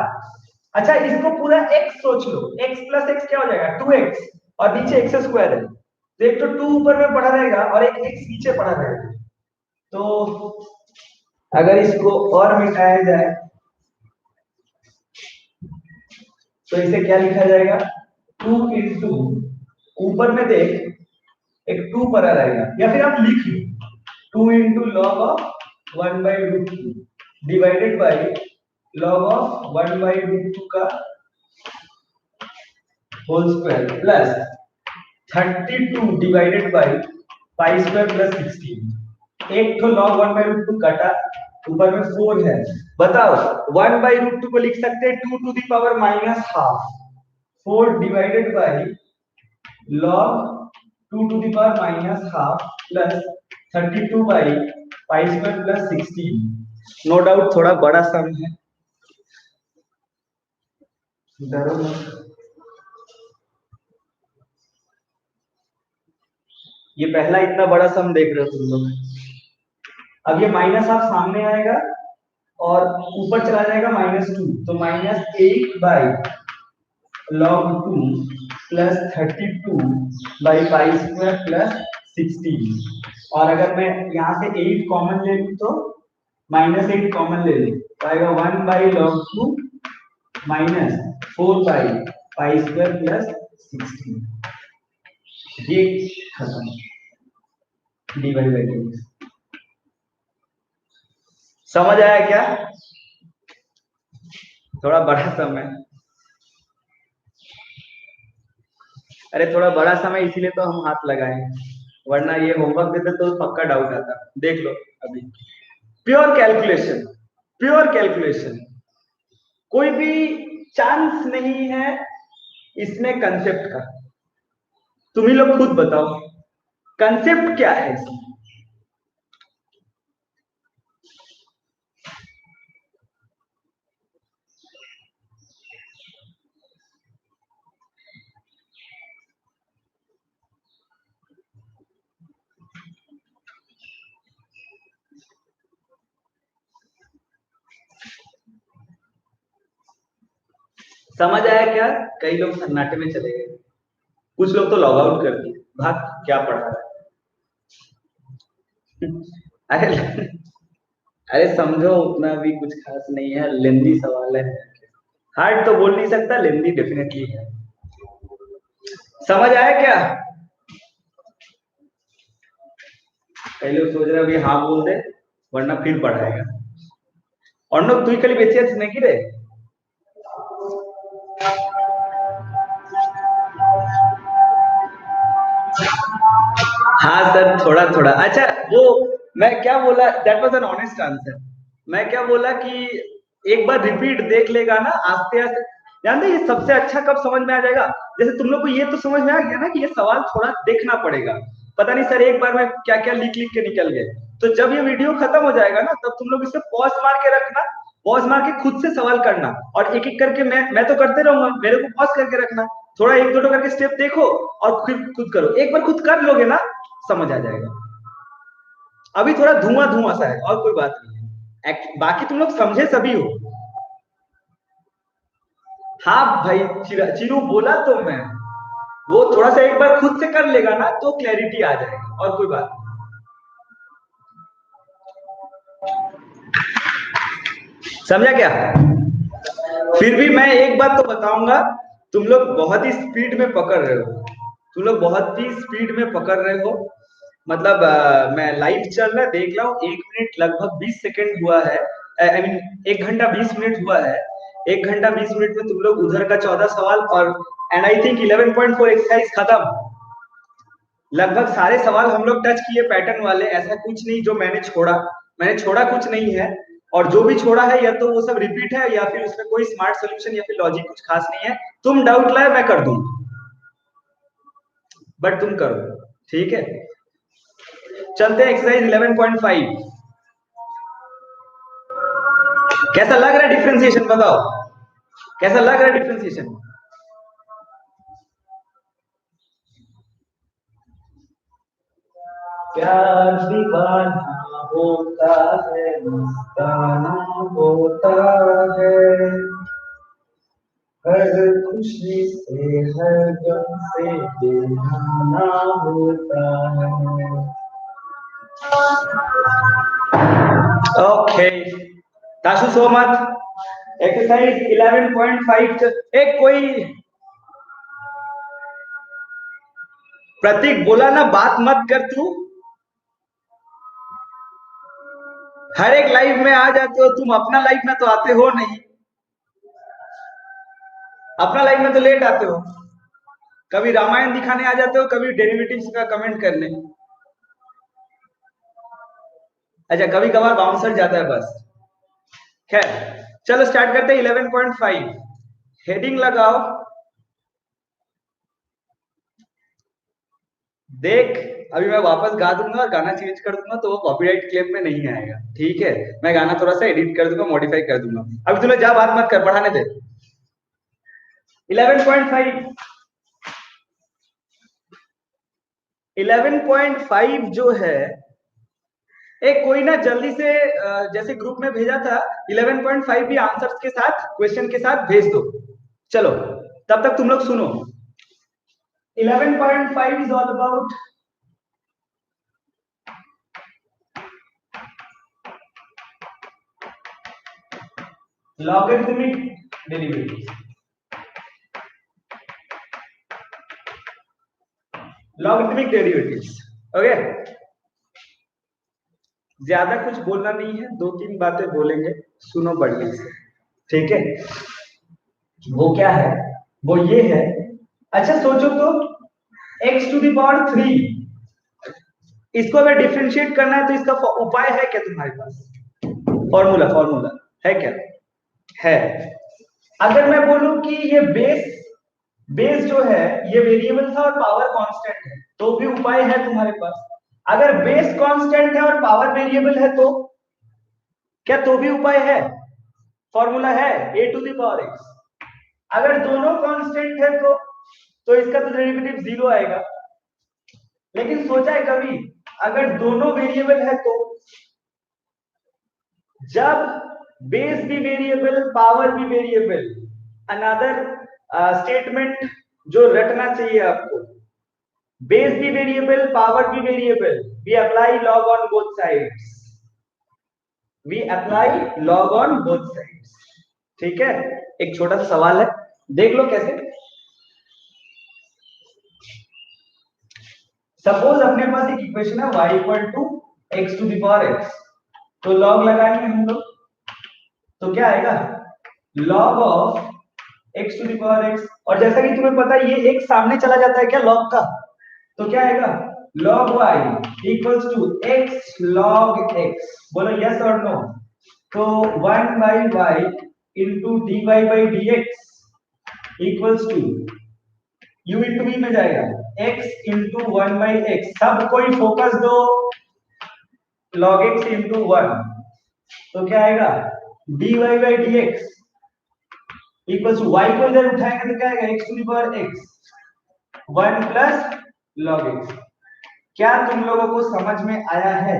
अच्छा, इसको पूरा x सोच लो, x प्लस x क्या हो जाएगा 2x, और नीचे x स्क्वायर है, तो एक तो 2 ऊपर में पड़ा रहेगा और एक x नीचे पड़ा रहेगा। तो अगर इसको और मिटाया जाए तो इसे क्या लिखा जाएगा, 2 इंटू, ऊपर में देख एक 2 पड़ा रहेगा, या फिर आप लिख लो 2 into log of 1/√2 divided by log of 1/√2 का whole square plus 32 divided by pi square plus 16। एक तो लॉग 1/√2 कटा, ऊपर में 4 है। बताओ 1/√2 को लिख सकते हैं 2 to the power minus half, 4 divided by log 2 to the power minus half plus 32 by pi square plus 16। No doubt थोड़ा बड़ा सम है, डरो मत। ये पहला इतना बड़ा सम देख रहे हो तुम लोग। अब ये माइनस हाफ सामने आएगा और ऊपर चला जाएगा -2, तो -8 by log 2 plus 32 by pi square plus 16। और अगर मैं यहाँ से 8 कॉमन ले लूँ तो -8 कॉमन ले लूँ तो आएगा 1 by log 2 minus 4 by pi square plus 16। ये खत्म, dy बाई dx। समझ आया क्या? थोड़ा बड़ा समय, अरे थोड़ा बड़ा समय इसीलिए तो हम हाथ लगाए, वरना ये होमवर्क देते तो पक्का डाउट आता। देख लो अभी, प्योर कैलकुलेशन, प्योर कैलकुलेशन, कोई भी चांस नहीं है इसमें कंसेप्ट का। तुम ही लोग खुद बताओ कंसेप्ट क्या है इसमें। समझ आया क्या? कई लोग सन्नाटे में चले गए, कुछ लोग तो लॉग आउट कर दिए, भाग क्या पढ़ा रहा है। अरे अरे समझो, उतना भी कुछ खास नहीं है, लेंदी सवाल है। हार्ड तो बोल नहीं सकता, लेंदी डेफिनेटली है। समझ आया क्या? कई लोग सोच रहे अभी हाँ बोल दे वरना फिर पढ़ाएगा। और नो तू खाली बेचे नहीं रे। हाँ सर, थोड़ा थोड़ा। अच्छा वो मैं क्या बोला, that was an honest answer. मैं क्या बोला कि एक बार रिपीट देख लेगा ना आस्ते आस्ते, जानते ये सबसे अच्छा कब समझ में आ जाएगा, जैसे तुम लोग को ये तो समझ में आ गया ना कि ये सवाल थोड़ा देखना पड़ेगा। पता नहीं सर एक बार में क्या क्या लिख लिख के निकल गए, तो जब ये वीडियो खत्म हो जाएगा ना तब तुम लोग इसे पॉज मार के रखना, पॉज मार के खुद से सवाल करना, और एक एक करके मैं तो करते रहूंगा, मेरे को पॉज करके रखना, थोड़ा एक दो करके स्टेप देखो और फिर खुद करो। एक बार खुद कर लोगे ना समझ आ जाएगा। अभी थोड़ा धुआं धुआं सा है और कोई बात नहीं है, बाकी तुम लोग समझे सभी हो। हाँ भाई चिरू बोला तो मैं, वो थोड़ा सा एक बार खुद से कर लेगा ना तो क्लैरिटी आ जाएगी, और कोई बात नहीं। समझा क्या? फिर भी मैं एक बात तो बताऊंगा, तुम लोग बहुत ही स्पीड में पकड़ रहे हो, तुम लोग बहुत ही स्पीड में पकड़ रहे हो। मतलब मैं लाइव चल रहा देख रहा हूँ, 1 मिनट लगभग 20 सेकंड हुआ है, आई मीन 1 घंटा 20 मिनट हुआ है। 1 घंटा 20 मिनट में तुम लोग उधर का 14 सवाल और एंड आई थिंक 11.4 एक्सरसाइज खत्म। लगभग सारे सवाल हम लोग टच किए पैटर्न वाले, ऐसा कुछ नहीं जो मैंने छोड़ा कुछ नहीं है। और जो भी छोड़ा है या तो वो सब रिपीट है या फिर उसमें कोई स्मार्ट सोल्यूशन या फिर लॉजिक कुछ खास नहीं है। तुम डाउट लाए मैं कर दूं, बट तुम करो, ठीक है। चलते हैं एक्सरसाइज 11.5। कैसा लग रहा है डिफरेंशिएशन, बताओ कैसा लग रहा है डिफरेंशिएशन। प्यार दीवाना होता है, मस्ताना होता है, हर खुशी से हर गम से बेगाना होता है। Okay, Tashu so much. Exercise 11.5 एक कोई प्रतीक बोला ना, बात मत कर तू। हर एक लाइव में आ जाते हो तुम, अपना लाइव में तो आते हो नहीं, अपना लाइव में तो लेट आते हो। कभी रामायण दिखाने आ जाते हो, कभी डेरिवेटिव्स का कमेंट करने। अच्छा, कभी कभार बाउंसर जाता है बस। खैर चलो स्टार्ट करते हैं 11.5। हेडिंग लगाओ, देख अभी मैं वापस गा दूंगा, गाना चेंज कर दूंगा तो वो कॉपीराइट क्लेम में नहीं आएगा, ठीक है। मैं गाना थोड़ा सा एडिट कर दूंगा, मॉडिफाई कर दूंगा। अभी तुम्हें जा बात मत कर, पढ़ाने दे। 11.5 11.5 जो है, एक कोई ना जल्दी से जैसे ग्रुप में भेजा था 11.5 भी आंसर्स के साथ, क्वेश्चन के साथ भेज दो। चलो तब तक तुम लोग सुनो। 11.5 is all about logarithmic derivatives। logarithmic derivatives, okay. ज्यादा कुछ बोलना नहीं है, दो तीन बातें बोलेंगे, सुनो बढ़िया से, ठीक है। वो क्या है, वो ये है, अच्छा सोचो तो x टू द पावर 3, इसको अगर डिफरेंशिएट करना है तो इसका उपाय है क्या तुम्हारे पास? फॉर्मूला फॉर्मूला है क्या? है। अगर मैं बोलूं कि ये बेस बेस जो है ये वेरिएबल था और पावर कांस्टेंट है, तो भी उपाय है तुम्हारे पास। अगर बेस कांस्टेंट है और पावर वेरिएबल है तो क्या, तो भी उपाय है, फॉर्मूला है a to the power x। अगर दोनों कांस्टेंट है तो इसका तो डेरिवेटिव 0 आएगा। लेकिन सोचा है कभी, अगर दोनों वेरिएबल है तो, जब बेस भी वेरिएबल पावर भी वेरिएबल, अनदर स्टेटमेंट जो रटना चाहिए आपको, बेस भी वेरिएबल पावर भी variable, we apply log on both sides, we apply log on both sides, ठीक है। एक छोटा सा सवाल है, देख लो कैसे। सपोज अपने पास एक इक्वेशन है y equal to x to the power x, तो लॉग लगाएंगे हम लोग, तो क्या आएगा, log of x to the power x। और जैसा कि तुम्हें पता है ये एक सामने चला जाता है क्या लॉग का, तो क्या आएगा, log y equals to x log x। बोलो यस और नो। तो 1 by y into d y by d x equals to u into v में जाएगा x इंटू 1 बाई एक्स। सब कोई फोकस दो, log x इंटू 1, तो क्या आएगा, dy by d x equals to y को इधर उठाएंगे तो क्या आएगा, x to the power x 1 plus log x। क्या तुम लोगों को समझ में आया है,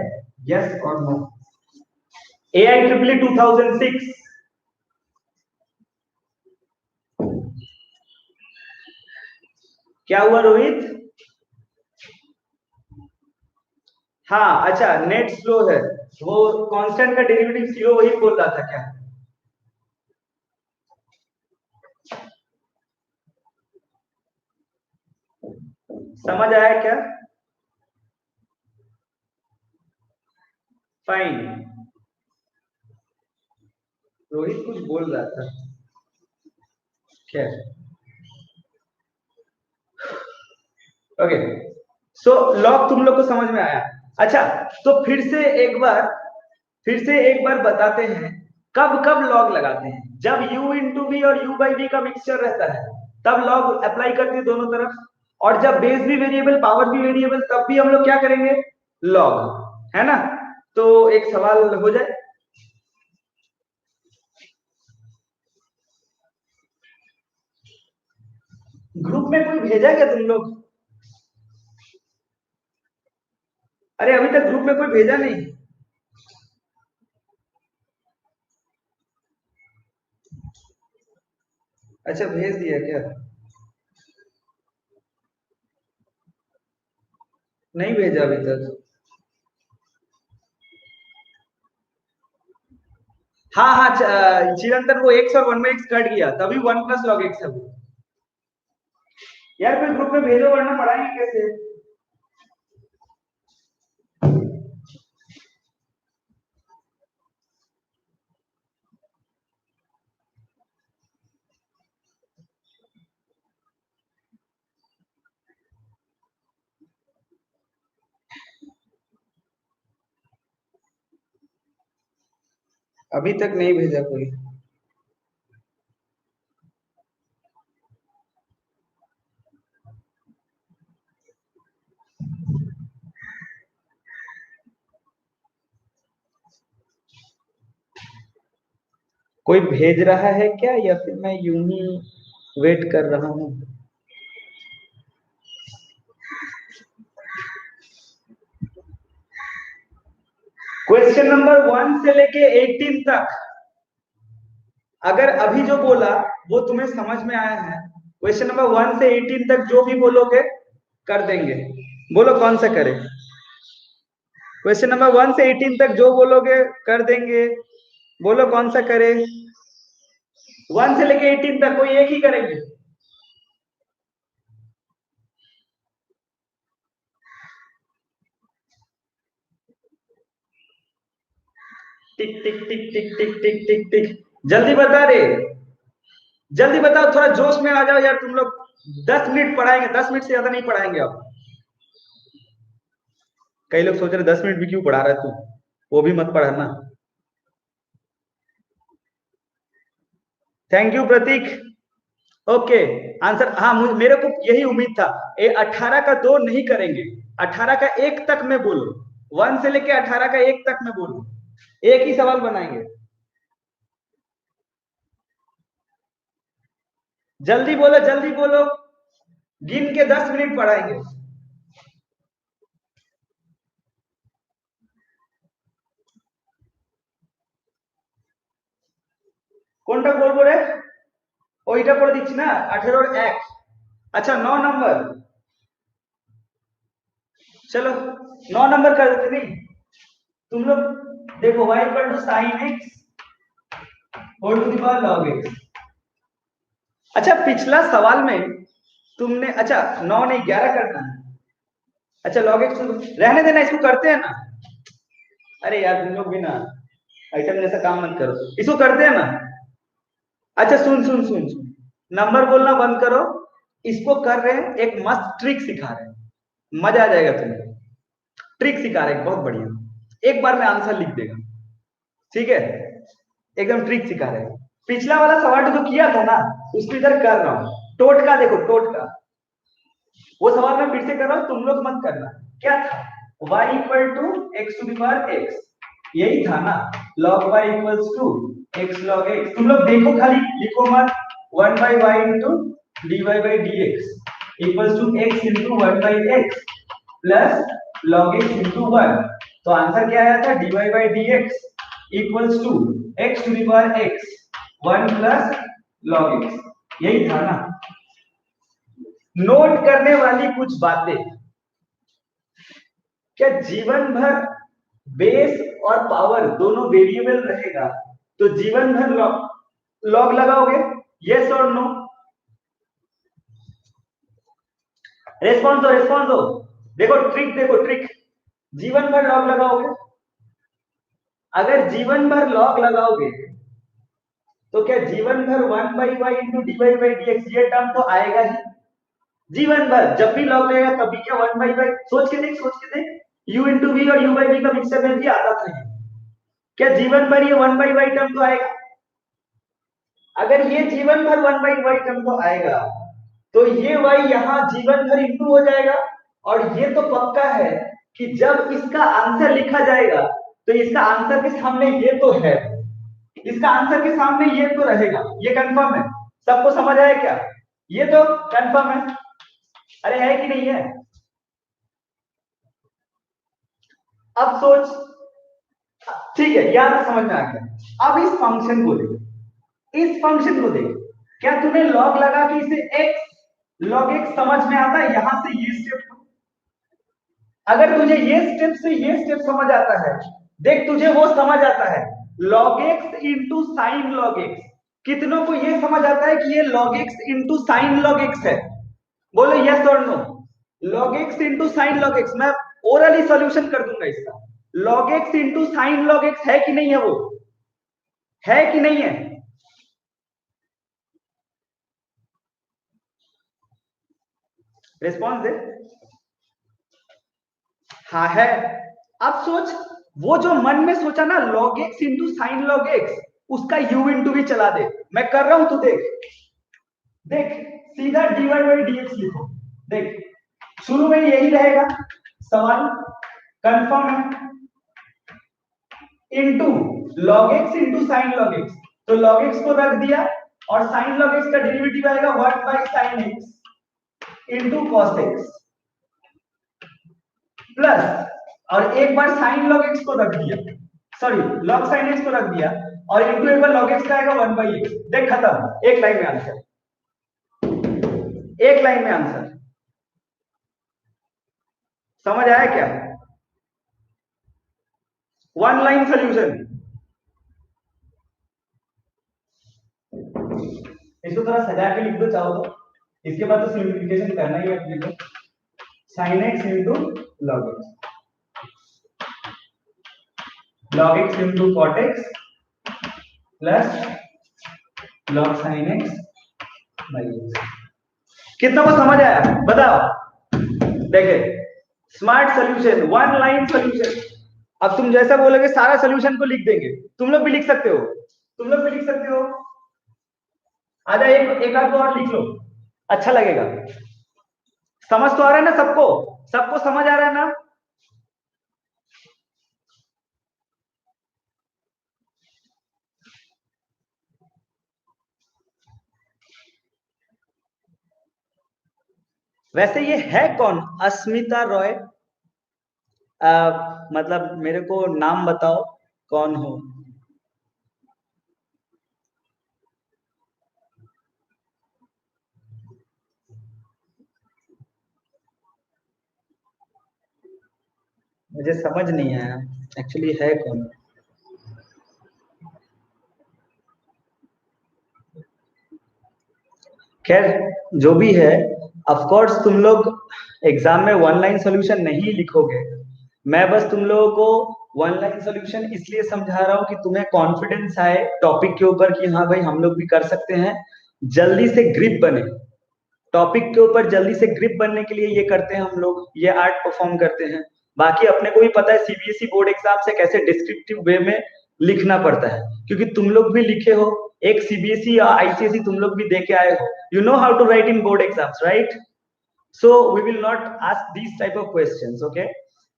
यस और नो? AIEEE 2006, क्या हुआ रोहित? हाँ अच्छा, नेट स्लो है, वो कांस्टेंट का डेरिवेटिव 0 वही बोल रहा था क्या? समझ आया क्या? फाइन, रोहित कुछ बोल रहा था, खैर ओके। सो लॉग तुम लोग को समझ में आया। अच्छा तो फिर से एक बार बताते हैं, कब कब लॉग लगाते हैं, जब u इंटू वी और u बाई वी का मिक्सचर रहता है तब लॉग अप्लाई करते हैं दोनों तरफ। और जब बेस भी वेरिएबल पावर भी वेरिएबल, तब भी हम लोग क्या करेंगे, लॉग, है ना। तो एक सवाल हो जाए। ग्रुप में कोई भेजा क्या तुम लोग? अरे अभी तक ग्रुप में कोई भेजा नहीं। अच्छा भेज दिया क्या? नहीं भेजा अभी तक। हाँ हाँ, चिरंतन वो एक्स और वन में एक्स कट गया, तभी वन प्लस लॉग एक्स है वो। यार कोई ग्रुप में भेजो वरना पढ़ाएंगे कैसे? अभी तक नहीं भेजा कोई। कोई भेज रहा है क्या या फिर मैं यूं ही वेट कर रहा हूँ? क्वेश्चन नंबर 1 से लेके 18 तक अगर अभी जो बोला वो तुम्हें समझ में आया है, क्वेश्चन नंबर 1 से 18 तक जो भी बोलोगे कर देंगे। बोलो कौन सा करे? क्वेश्चन नंबर 1 से 18 तक जो बोलोगे कर देंगे। बोलो कौन सा करे? 1 से लेके 18 तक कोई एक ही करेंगे। टिक टिक टिक टिक टिक टिक टिक टिक। जल्दी बता रे, जल्दी बताओ, थोड़ा जोश में आ जाओ यार तुम लोग। 10 मिनट पढ़ाएंगे, 10 मिनट से ज्यादा नहीं पढ़ाएंगे अब। कई लोग सोच रहे 10 मिनट भी क्यों पढ़ा रहा है तू, वो भी मत पढ़ाना। Thank you Prateek. Okay, answer हाँ, मेरे को यही उम्मीद था। 18 का 2 नहीं करेंगे, 18 का 1 तक में बोलो। 1 से लेके 18 का 1 तक में बोलो, एक ही सवाल बनाएंगे। जल्दी बोलो जल्दी बोलो, गिन के 10 मिनट पढ़ाएंगे। কোনটা বলবো রে? ওইটা করে দিচ্ছি না, 18 और 1। अच्छा 9 नंबर, चलो 9 नंबर कर देते नहीं। तुम लोग देखो, y equal to sine x whole to the power log x. अच्छा पिछला सवाल में तुमने, अच्छा 9 नहीं 11 करना है। अच्छा लॉग एक्स रहने देना, इसको करते हैं ना। अरे यार तुम लोग भी ना आइटम जैसा काम मत करो, इसको करते हैं ना। अच्छा सुन सुन सुन सुन, नंबर बोलना बंद करो। इसको कर रहे हैं, एक मस्त ट्रिक सिखा रहे हैं, मजा आ जाएगा तुम्हें। ट्रिक सिखा रहे हैं बहुत बढ़िया, एक बार में आंसर लिख देगा। ठीक है, एकदम ट्रिक सिखा रहे हैं। पिछला वाला सवाल जो किया था ना, उसको इधर कर रहा हूं। टोटका देखो, टोटका वो सवाल मैं फिर से कर रहा हूं, तुम लोग मत करना। क्या था? y equal to x to the power x, यही था ना। log y equals to x log x। तुम लोग देखो खाली, लिखो मत। 1 by y into d y by d x equals to x into 1 by x plus log x into 1। तो आंसर क्या आया था? D y by d x equals to x to the power x 1 plus log x, यही था ना। नोट करने वाली कुछ बातें, क्या जीवन भर बेस और पावर दोनों वेरिएबल रहेगा तो जीवन भर लॉग लॉग लगाओगे? यस और नो? रेस्पॉन्स दो, रेस्पॉन्स दो। देखो ट्रिक, देखो ट्रिक। जीवन भर लॉग लगाओगे? अगर जीवन भर लॉग लगाओगे तो क्या जीवन भर 1 by y into d y by d x ये टर्म तो आएगा ही। जीवन भर जब भी लॉग लगेगा तभी क्या 1 बाई वाई, सोच के देख, सोच के देख। u इंटू वी और u बाई वी का मिक्सर में भी आता था ये। क्या जीवन भर ये 1 बाई वाई टर्म तो आएगा? अगर ये जीवन भर 1 बाई वाई टर्म तो आएगा तो ये y यहाँ जीवन भर इंटू हो जाएगा। और ये तो पक्का है कि जब इसका आंसर लिखा जाएगा तो इसका आंसर के सामने ये तो है, इसका आंसर के सामने ये तो रहेगा, ये कंफर्म है। सबको समझ आया क्या? ये तो कंफर्म है। अरे है कि नहीं है? अब सोच, ठीक है, यहां समझ में आ गया। अब इस फंक्शन को देख, इस फंक्शन को देख, क्या तुम्हें लॉग लगा कि इसे एक्स लॉग एक्स समझ में आता है? यहां से ये स्टेप, अगर तुझे ये स्टेप से ये स्टेप समझ आता है, देख तुझे वो समझ आता है log x into sine log x. कितनों को ये समझ आता है कि ये log x into sine log x है? बोलो यस और no. Log x into sine log x, मैं ओरली सॉल्यूशन कर दूंगा इसका। Log x into sine log x है कि नहीं है? वो है कि नहीं है? रिस्पॉन्स दे। हाँ है। अब सोच, वो जो मन में सोचा ना log x into sine log x, उसका यू इंटू भी चला दे। मैं कर रहा हूं, तू देख। देख, सीधा dy बाई dx लिखो। देख शुरू में यही रहेगा सवाल, कंफर्म है। Into log x into sine log x, तो लॉग एक्स को रख दिया और साइन लॉग एक्स का डेरिवेटिव आएगा 1 by sine x into cos x, plus और एक बार साइन लॉग एक्स को रख दिया, सॉरी लॉग साइन एक्स को रख दिया, और इंटू एक बार लॉग एक्स का आएगा 1 बाई एक्स। देख खत्म, एक लाइन में आंसर, एक लाइन में आंसर। समझ आया क्या? One line solution. इसको थोड़ा सजा के लिख दो चाहो तो, इसके बाद तो सिंप्लीफिकेशन करना ही है अपने को। Sine x into log x, log x into cot x plus log sine x by x. कितना को समझ आया बताओ? देखे, smart solution, one line solution. अब तुम जैसा बोलोगे सारा सोल्यूशन को लिख देंगे। तुम लोग भी लिख सकते हो, तुम लोग भी लिख सकते हो। आजा एक आध और लिख लो, अच्छा लगेगा। समझ तो आ रहा है ना सबको? सबको समझ आ रहा है ना? वैसे ये है कौन? अस्मिता रॉय? मतलब मेरे को नाम बताओ, कौन हो? मुझे समझ नहीं आया एक्चुअली है कौन। खैर, जो भी है, ऑफ कोर्स तुम लोग एग्जाम में वन लाइन सॉल्यूशन नहीं लिखोगे। मैं बस तुम लोगों को वन लाइन सॉल्यूशन इसलिए समझा रहा हूँ कि तुम्हें कॉन्फिडेंस आए टॉपिक के ऊपर कि हाँ भाई हम लोग भी कर सकते हैं, जल्दी से ग्रिप बने। टॉपिक के ऊपर जल्दी से ग्रिप बनने के लिए ये करते हैं हम लोग, ये आर्ट परफॉर्म करते हैं। बाकी अपने को भी पता है सीबीएसई बोर्ड एग्जाम से कैसे डिस्क्रिप्टिव वे में लिखना पड़ता है, क्योंकि तुम लोग भी लिखे हो, एक सीबीएसई या आईसीएसई तुम लोग भी दे के आए हो। You know how to write in board exams, right? So we will not ask this type of questions, okay?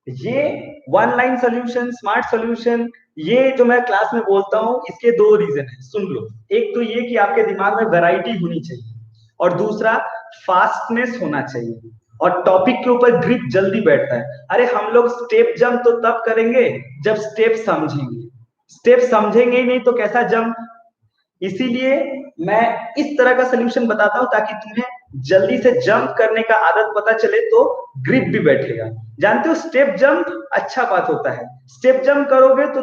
ये one line solution, smart solution, ये जो मैं क्लास में बोलता हूँ इसके दो रीजन है, सुन लो। एक तो ये कि आपके दिमाग में वैरायटी होनी चाहिए, और दूसरा फास्टनेस होना चाहिए, और टॉपिक के ऊपर ग्रिप जल्दी बैठता है। अरे हम लोग स्टेप जंप तो तब करेंगे जब स्टेप समझेंगे, स्टेप समझेंगे ही नहीं तो कैसा जंप? इसीलिए मैं इस तरह का सोल्यूशन बताता हूं ताकि तुम्हें जल्दी से जंप करने का आदत पता चले, तो ग्रिप भी बैठेगा। जानते हो स्टेप जंप अच्छा बात होता है, स्टेप जंप करोगे तो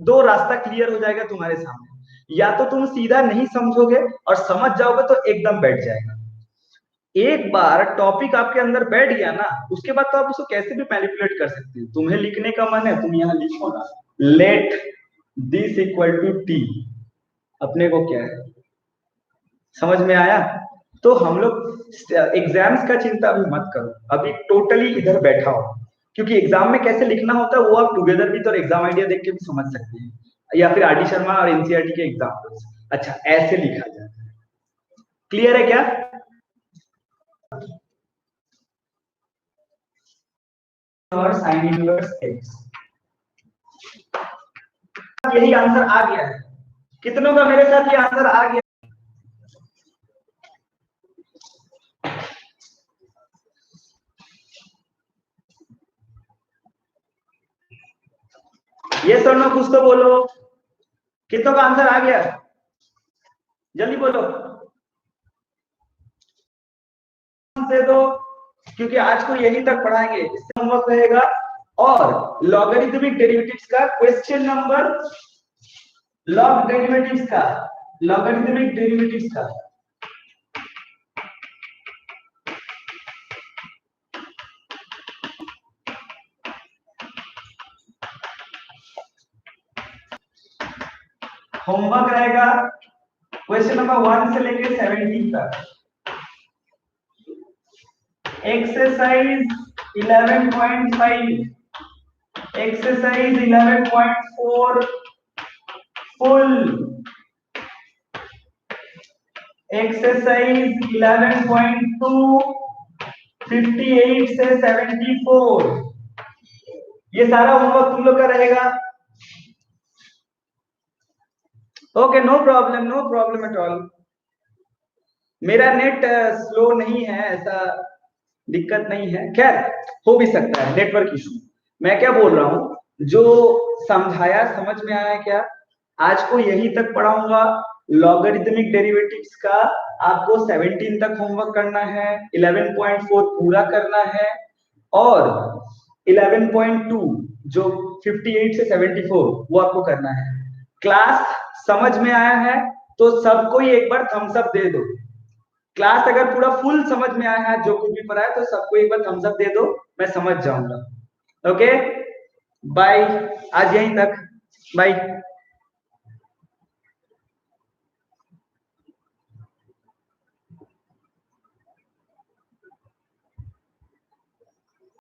दो रास्ता क्लियर हो जाएगा तुम्हारे सामने। या तो तुम सीधा नहीं समझोगे और समझ जाओगे तो एकदम बैठ जाएगा। एक बार टॉपिक आपके अंदर बैठ गया ना, उसके बाद तो आप उसको कैसे भी मैनिपुलेट कर सकते हो। तुम्हें लिखने का मन है, तुम यहाँ लिखो ना, let this equal to t, अपने को क्या है? समझ में आया? तो हम लोग एग्जाम्स का चिंता भी मत करो, अभी टोटली इधर बैठा हो, क्योंकि एग्जाम में कैसे लिखना होता है वो आप टुगेदर भी तो एग्जाम आइडिया देख के भी समझ सकते हैं, या फिर आर डी शर्मा और एनसीईआरटी के एग्जाम्पल्स। अच्छा ऐसे लिखा जाता है। क्लियर है क्या? और साइन इनवर्स एक्स। यही आंसर आ गया है। कितनों का मेरे साथ ये आंसर आ गया? ये सर नो कुछ तो बोलो। कितनों का आंसर आ गया? जल्दी बोलो दे दो, क्योंकि आज को यही तक पढ़ाएंगे। इससे होमवर्क रहेगा। और लॉगरिथमिक डेरिवेटिव्स का क्वेश्चन नंबर, लॉगरिथमिक डेरिवेटिव्स का होमवर्क रहेगा क्वेश्चन नंबर 1 से लेके 17 तक। एक्सरसाइज 11.5, एक्सरसाइज 11.4 फुल, एक्सरसाइज 11.2 58 से 74। ये सारा होमवर्क तुम लोग का रहेगा। Okay, no problem at all. मेरा नेट स्लो नहीं है, ऐसा दिक्कत नहीं है। खैर, हो भी सकता है नेटवर्क इशू। मैं क्या बोल रहा हूँ, जो समझाया समझ में आया क्या? आज को यही तक पढ़ाऊंगा। लॉगरिथमिक डेरिवेटिव्स का आपको 17 तक होमवर्क करना है, 11.4 पूरा करना है, और 11.2 जो 58 से 74 वो आपको करना है। क्लास समझ में आया है तो सबको एक बार थम्स अप दे दो। क्लास अगर पूरा फुल समझ में आया है, जो कुछ भी पढ़ा है, तो सबको एक बार थम्स अप दे दो, मैं समझ जाऊंगा। Okay, bye. आज यहीं तक, बाय।